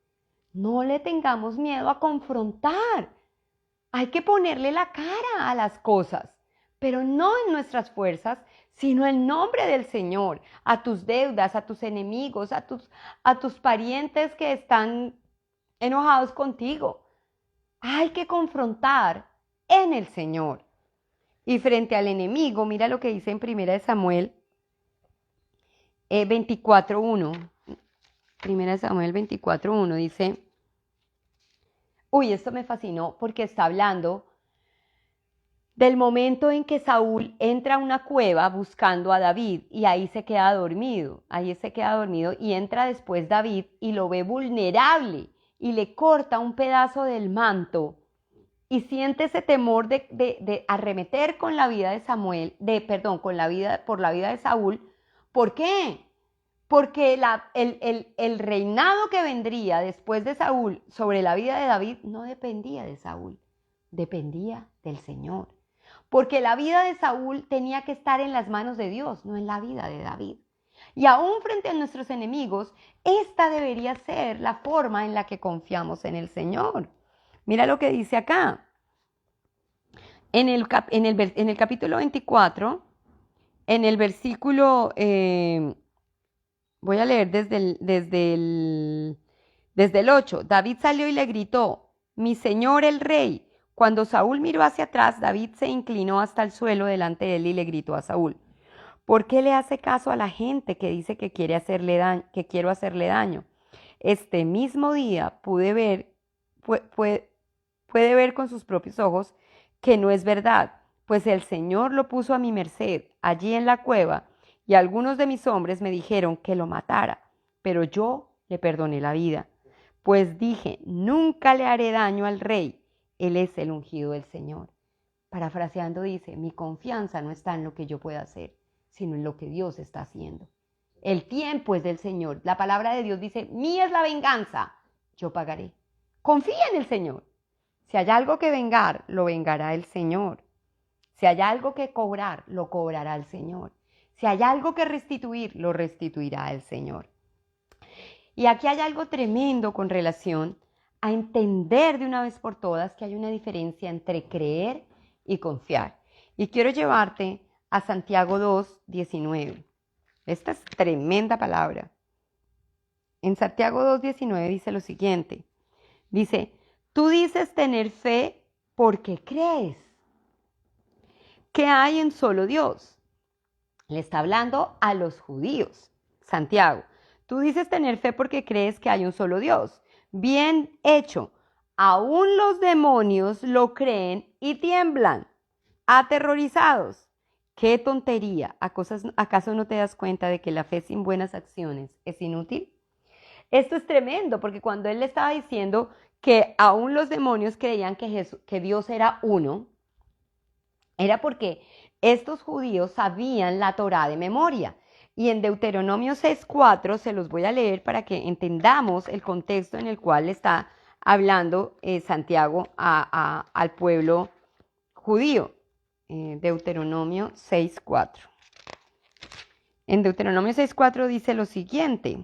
no le tengamos miedo a confrontar. Hay que ponerle la cara a las cosas, pero no en nuestras fuerzas, sino en nombre del Señor, a tus deudas, a tus enemigos, a tus parientes que están enojados contigo. Hay que confrontar en el Señor. Y frente al enemigo, mira lo que dice en 1 Samuel 24:1. 1 Samuel 24:1 dice, uy, esto me fascinó porque está hablando del momento en que Saúl entra a una cueva buscando a David y ahí se queda dormido, y entra después David y lo ve vulnerable y le corta un pedazo del manto y siente ese temor de arremeter con la vida de Samuel, por la vida de Saúl. ¿Por qué? Porque el reinado que vendría después de Saúl sobre la vida de David no dependía de Saúl, dependía del Señor. Porque la vida de Saúl tenía que estar en las manos de Dios, no en la vida de David. Y aún frente a nuestros enemigos, esta debería ser la forma en la que confiamos en el Señor. Mira lo que dice acá. En el capítulo 24, en el versículo, voy a leer desde el 8. David salió y le gritó, mi señor el rey. Cuando Saúl miró hacia atrás, David se inclinó hasta el suelo delante de él y le gritó a Saúl, ¿por qué le hace caso a la gente que dice que quiero hacerle daño? Este mismo día pude ver puede ver con sus propios ojos que no es verdad, pues el Señor lo puso a mi merced allí en la cueva, y algunos de mis hombres me dijeron que lo matara, pero yo le perdoné la vida, pues dije, nunca le haré daño al rey, él es el ungido del Señor. Parafraseando dice, mi confianza no está en lo que yo pueda hacer, sino en lo que Dios está haciendo. El tiempo es del Señor. La palabra de Dios dice, mía es la venganza, yo pagaré. Confía en el Señor. Si hay algo que vengar, lo vengará el Señor. Si hay algo que cobrar, lo cobrará el Señor. Si hay algo que restituir, lo restituirá el Señor. Y aquí hay algo tremendo con relación a entender de una vez por todas que hay una diferencia entre creer y confiar. Y quiero llevarte a Santiago 2:19. Esta es tremenda palabra. En Santiago 2:19 dice lo siguiente. Dice, tú dices tener fe porque crees que hay un solo Dios. Le está hablando a los judíos. Santiago, tú dices tener fe porque crees que hay un solo Dios. Bien hecho. Aún los demonios lo creen y tiemblan, aterrorizados. ¡Qué tontería! ¿Acaso no te das cuenta de que la fe sin buenas acciones es inútil? Esto es tremendo, porque cuando él le estaba diciendo que aún los demonios creían que Dios era uno, era porque estos judíos sabían la Torá de memoria. Y en Deuteronomio 6:4 se los voy a leer para que entendamos el contexto en el cual está hablando Santiago al pueblo judío. Deuteronomio 6:4. En Deuteronomio 6:4 dice lo siguiente.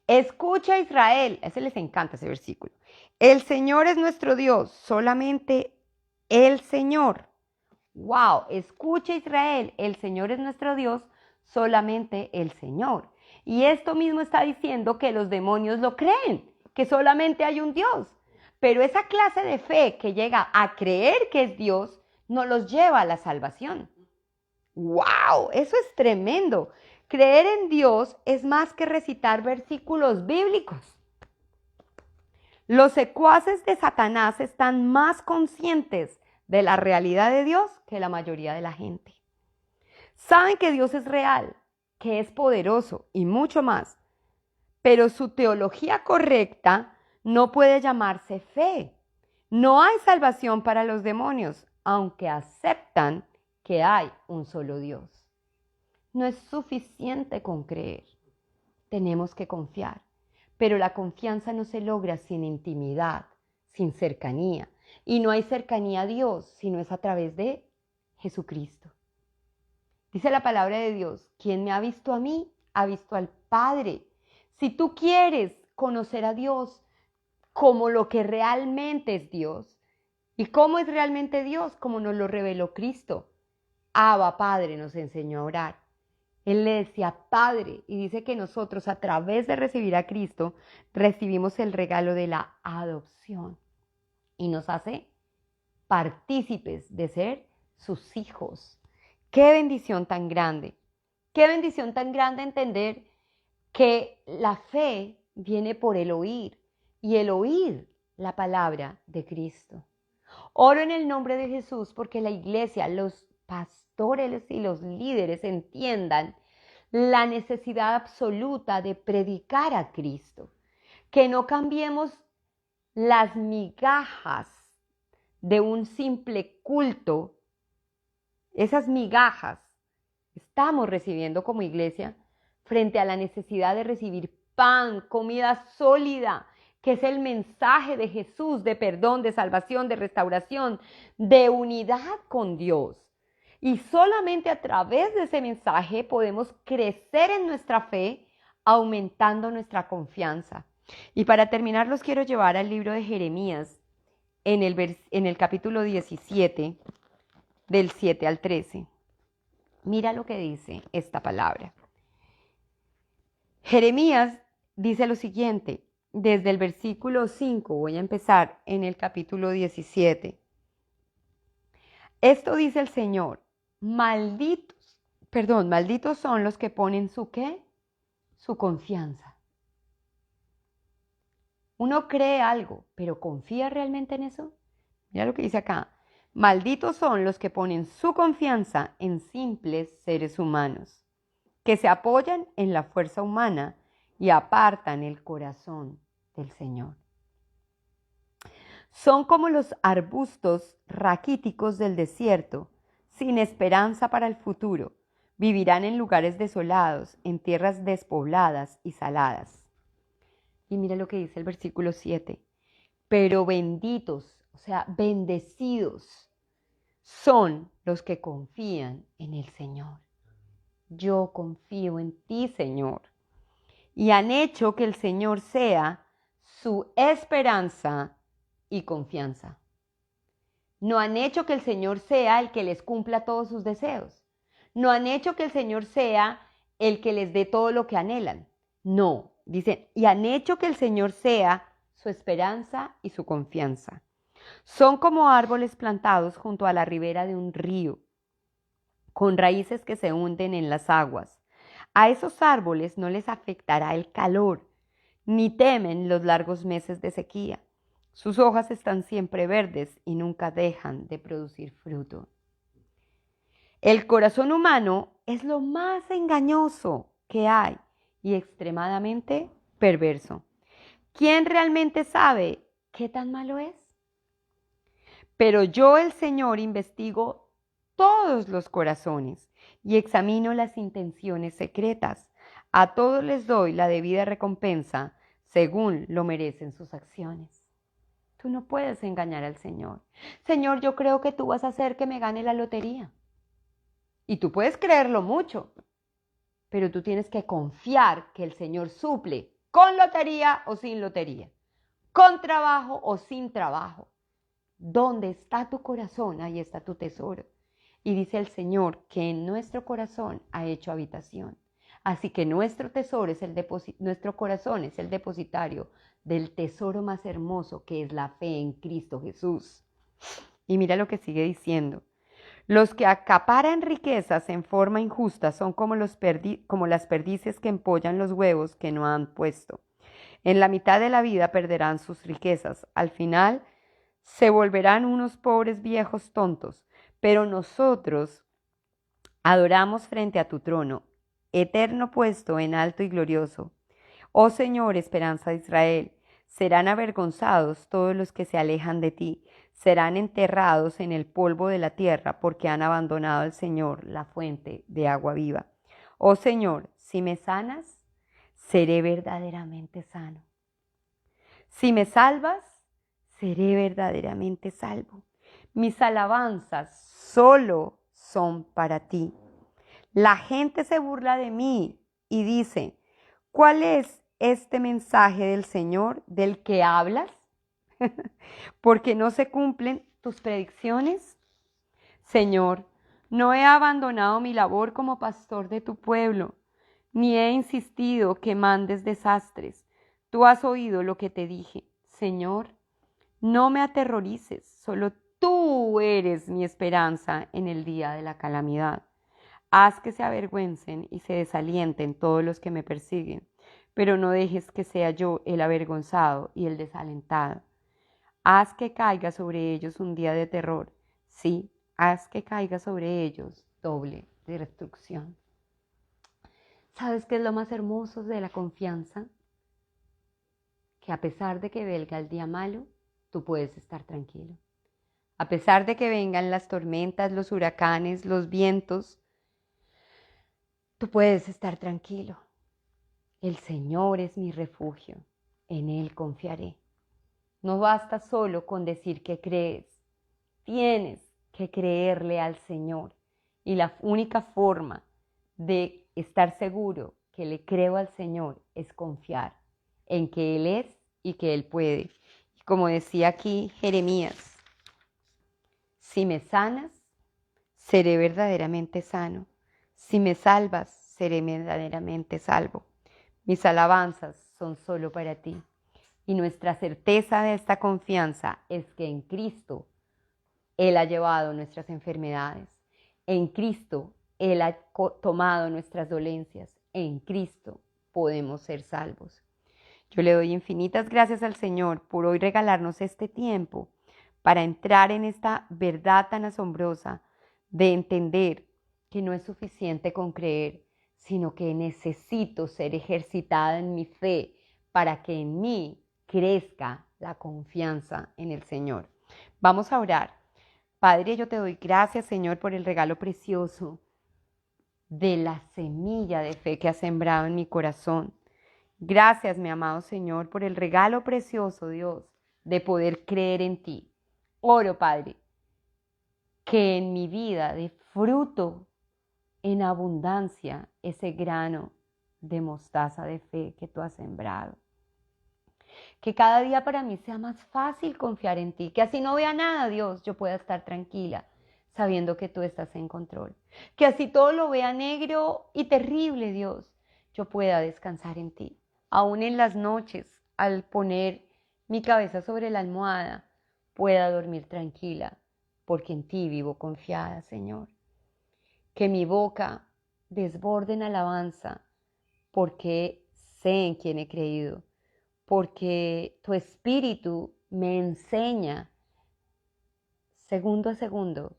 Escucha Israel, a ese les encanta ese versículo. El Señor es nuestro Dios, solamente el Señor. Wow, escucha Israel, el Señor es nuestro Dios, solamente el Señor. Y esto mismo está diciendo que los demonios lo creen, que solamente hay un Dios. Pero esa clase de fe que llega a creer que es Dios, no los lleva a la salvación. ¡Wow! Eso es tremendo. Creer en Dios es más que recitar versículos bíblicos. Los secuaces de Satanás están más conscientes de la realidad de Dios que la mayoría de la gente. Saben que Dios es real, que es poderoso y mucho más, pero su teología correcta no puede llamarse fe. No hay salvación para los demonios, aunque aceptan que hay un solo Dios. No es suficiente con creer. Tenemos que confiar. Pero la confianza no se logra sin intimidad, sin cercanía. Y no hay cercanía a Dios, sino es a través de Jesucristo. Dice la palabra de Dios, quien me ha visto a mí, ha visto al Padre. Si tú quieres conocer a Dios como lo que realmente es Dios, ¿y cómo es realmente Dios? Como nos lo reveló Cristo. Abba, Padre, nos enseñó a orar. Él le decía Padre y dice que nosotros a través de recibir a Cristo recibimos el regalo de la adopción y nos hace partícipes de ser sus hijos. ¡Qué bendición tan grande! ¡Qué bendición tan grande entender que la fe viene por el oír y el oír la palabra de Cristo! Oro en el nombre de Jesús porque la iglesia, los pastores y los líderes entiendan la necesidad absoluta de predicar a Cristo. Que no cambiemos las migajas de un simple culto. Esas migajas estamos recibiendo como iglesia frente a la necesidad de recibir pan, comida sólida, que es el mensaje de Jesús de perdón, de salvación, de restauración, de unidad con Dios. Y solamente a través de ese mensaje podemos crecer en nuestra fe, aumentando nuestra confianza. Y para terminar, los quiero llevar al libro de Jeremías, en el capítulo 17, del 7 al 13. Mira lo que dice esta palabra. Jeremías dice lo siguiente, desde el versículo 5, voy a empezar en el capítulo 17. Esto dice el Señor, malditos son los que ponen su ¿qué? Su confianza. Uno cree algo, pero ¿confía realmente en eso? Mira lo que dice acá. Malditos son los que ponen su confianza en simples seres humanos, que se apoyan en la fuerza humana y apartan el corazón del Señor. Son como los arbustos raquíticos del desierto, sin esperanza para el futuro. Vivirán en lugares desolados, en tierras despobladas y saladas. Y mira lo que dice el versículo 7. Pero benditos, o sea, bendecidos, son los que confían en el Señor. Yo confío en ti, Señor. Y han hecho que el Señor sea su esperanza y confianza. No han hecho que el Señor sea el que les cumpla todos sus deseos. No han hecho que el Señor sea el que les dé todo lo que anhelan. No, dicen, y han hecho que el Señor sea su esperanza y su confianza. Son como árboles plantados junto a la ribera de un río, con raíces que se hunden en las aguas. A esos árboles no les afectará el calor, ni temen los largos meses de sequía. Sus hojas están siempre verdes y nunca dejan de producir fruto. El corazón humano es lo más engañoso que hay y extremadamente perverso. ¿Quién realmente sabe qué tan malo es? Pero yo, el Señor, investigo todos los corazones y examino las intenciones secretas. A todos les doy la debida recompensa según lo merecen sus acciones. Tú no puedes engañar al Señor. Señor, yo creo que tú vas a hacer que me gane la lotería. Y tú puedes creerlo mucho, pero tú tienes que confiar que el Señor suple con lotería o sin lotería, con trabajo o sin trabajo. ¿Dónde está tu corazón? Ahí está tu tesoro. Y dice el Señor que en nuestro corazón ha hecho habitación. Así que nuestro tesoro es nuestro corazón es el depositario del tesoro más hermoso, que es la fe en Cristo Jesús. Y mira lo que sigue diciendo. Los que acaparan riquezas en forma injusta son como las perdices que empollan los huevos que no han puesto. En la mitad de la vida perderán sus riquezas. Al final se volverán unos pobres viejos tontos. Pero nosotros adoramos frente a tu trono, eterno puesto en alto y glorioso. Oh Señor, esperanza de Israel, serán avergonzados todos los que se alejan de ti, serán enterrados en el polvo de la tierra porque han abandonado al Señor, la fuente de agua viva. Oh Señor, si me sanas, seré verdaderamente sano. Si me salvas, seré verdaderamente salvo. Mis alabanzas solo son para ti. La gente se burla de mí y dice, ¿cuál es este mensaje del Señor del que hablas? Porque no se cumplen tus predicciones. Señor, no he abandonado mi labor como pastor de tu pueblo, ni he insistido que mandes desastres. Tú has oído lo que te dije. Señor, no me aterrorices, solo tú eres mi esperanza en el día de la calamidad. Haz que se avergüencen y se desalienten todos los que me persiguen, pero no dejes que sea yo el avergonzado y el desalentado. Haz que caiga sobre ellos un día de terror. Sí, haz que caiga sobre ellos doble de destrucción. ¿Sabes qué es lo más hermoso de la confianza? Que a pesar de que venga el día malo, tú puedes estar tranquilo. A pesar de que vengan las tormentas, los huracanes, los vientos, tú puedes estar tranquilo. El Señor es mi refugio, en Él confiaré. No basta solo con decir que crees, tienes que creerle al Señor. Y la única forma de estar seguro que le creo al Señor es confiar en que Él es y que Él puede. Y como decía aquí Jeremías, si me sanas, seré verdaderamente sano. Si me salvas, seré verdaderamente salvo. Mis alabanzas son solo para ti. Y nuestra certeza de esta confianza es que en Cristo Él ha llevado nuestras enfermedades. En Cristo Él ha tomado nuestras dolencias. En Cristo podemos ser salvos. Yo le doy infinitas gracias al Señor por hoy regalarnos este tiempo para entrar en esta verdad tan asombrosa de entender que no es suficiente con creer, sino que necesito ser ejercitada en mi fe para que en mí crezca la confianza en el Señor. Vamos a orar. Padre, yo te doy gracias, Señor, por el regalo precioso de la semilla de fe que has sembrado en mi corazón. Gracias, mi amado Señor, por el regalo precioso, Dios, de poder creer en ti. Oro, Padre, que en mi vida dé fruto en abundancia ese grano de mostaza de fe que tú has sembrado. Que cada día para mí sea más fácil confiar en ti, que así no vea nada, Dios, yo pueda estar tranquila, sabiendo que tú estás en control. Que así todo lo vea negro y terrible, Dios, yo pueda descansar en ti. Aún en las noches, al poner mi cabeza sobre la almohada, pueda dormir tranquila, porque en ti vivo confiada, Señor. Que mi boca desborde en alabanza, porque sé en quién he creído, porque tu espíritu me enseña segundo a segundo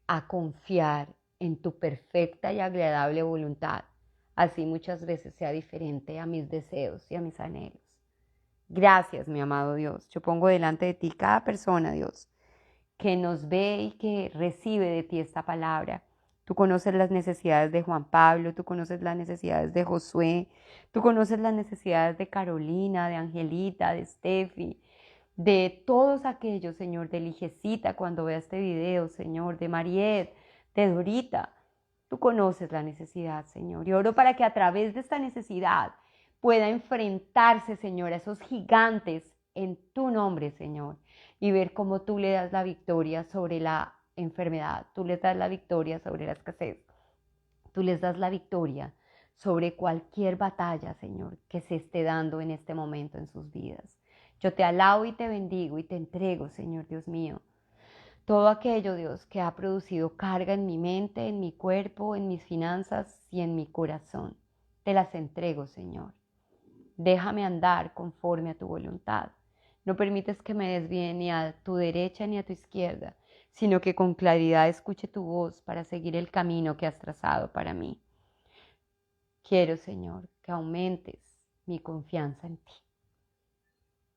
a confiar en tu perfecta y agradable voluntad, así muchas veces sea diferente a mis deseos y a mis anhelos. Gracias, mi amado Dios. Yo pongo delante de ti cada persona, Dios, que nos ve y que recibe de ti esta palabra. Tú conoces las necesidades de Juan Pablo, tú conoces las necesidades de Josué, tú conoces las necesidades de Carolina, de Angelita, de Steffi, de todos aquellos, Señor, de Lijecita cuando vea este video, Señor, de Mariet, de Dorita. Tú conoces la necesidad, Señor. Y oro para que a través de esta necesidad pueda enfrentarse, Señor, a esos gigantes en tu nombre, Señor, y ver cómo tú le das la victoria sobre la enfermedad, tú les das la victoria sobre la escasez, tú les das la victoria sobre cualquier batalla, Señor, que se esté dando en este momento en sus vidas. Yo te alabo y te bendigo y te entrego, Señor Dios mío, todo aquello, Dios, que ha producido carga en mi mente, en mi cuerpo, en mis finanzas y en mi corazón. Te las entrego, Señor. Déjame andar conforme a tu voluntad. No permites que me desvíe ni a tu derecha ni a tu izquierda, sino que con claridad escuche tu voz para seguir el camino que has trazado para mí. Quiero, Señor, que aumentes mi confianza en ti.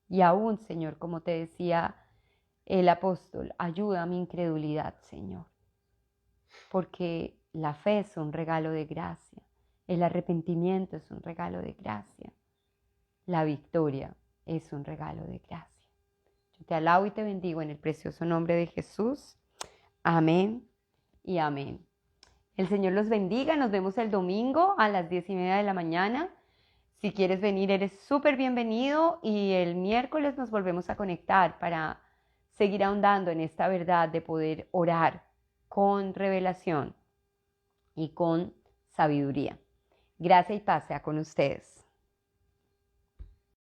Y aún, Señor, como te decía el apóstol, ayuda a mi incredulidad, Señor, porque la fe es un regalo de gracia, el arrepentimiento es un regalo de gracia, la victoria es un regalo de gracia. Yo te alabo y te bendigo en el precioso nombre de Jesús. Amén y amén. El Señor los bendiga. Nos vemos el domingo a las 10:30 de la mañana. Si quieres venir, eres súper bienvenido. Y el miércoles nos volvemos a conectar para seguir ahondando en esta verdad de poder orar con revelación y con sabiduría. Gracia y paz sea con ustedes.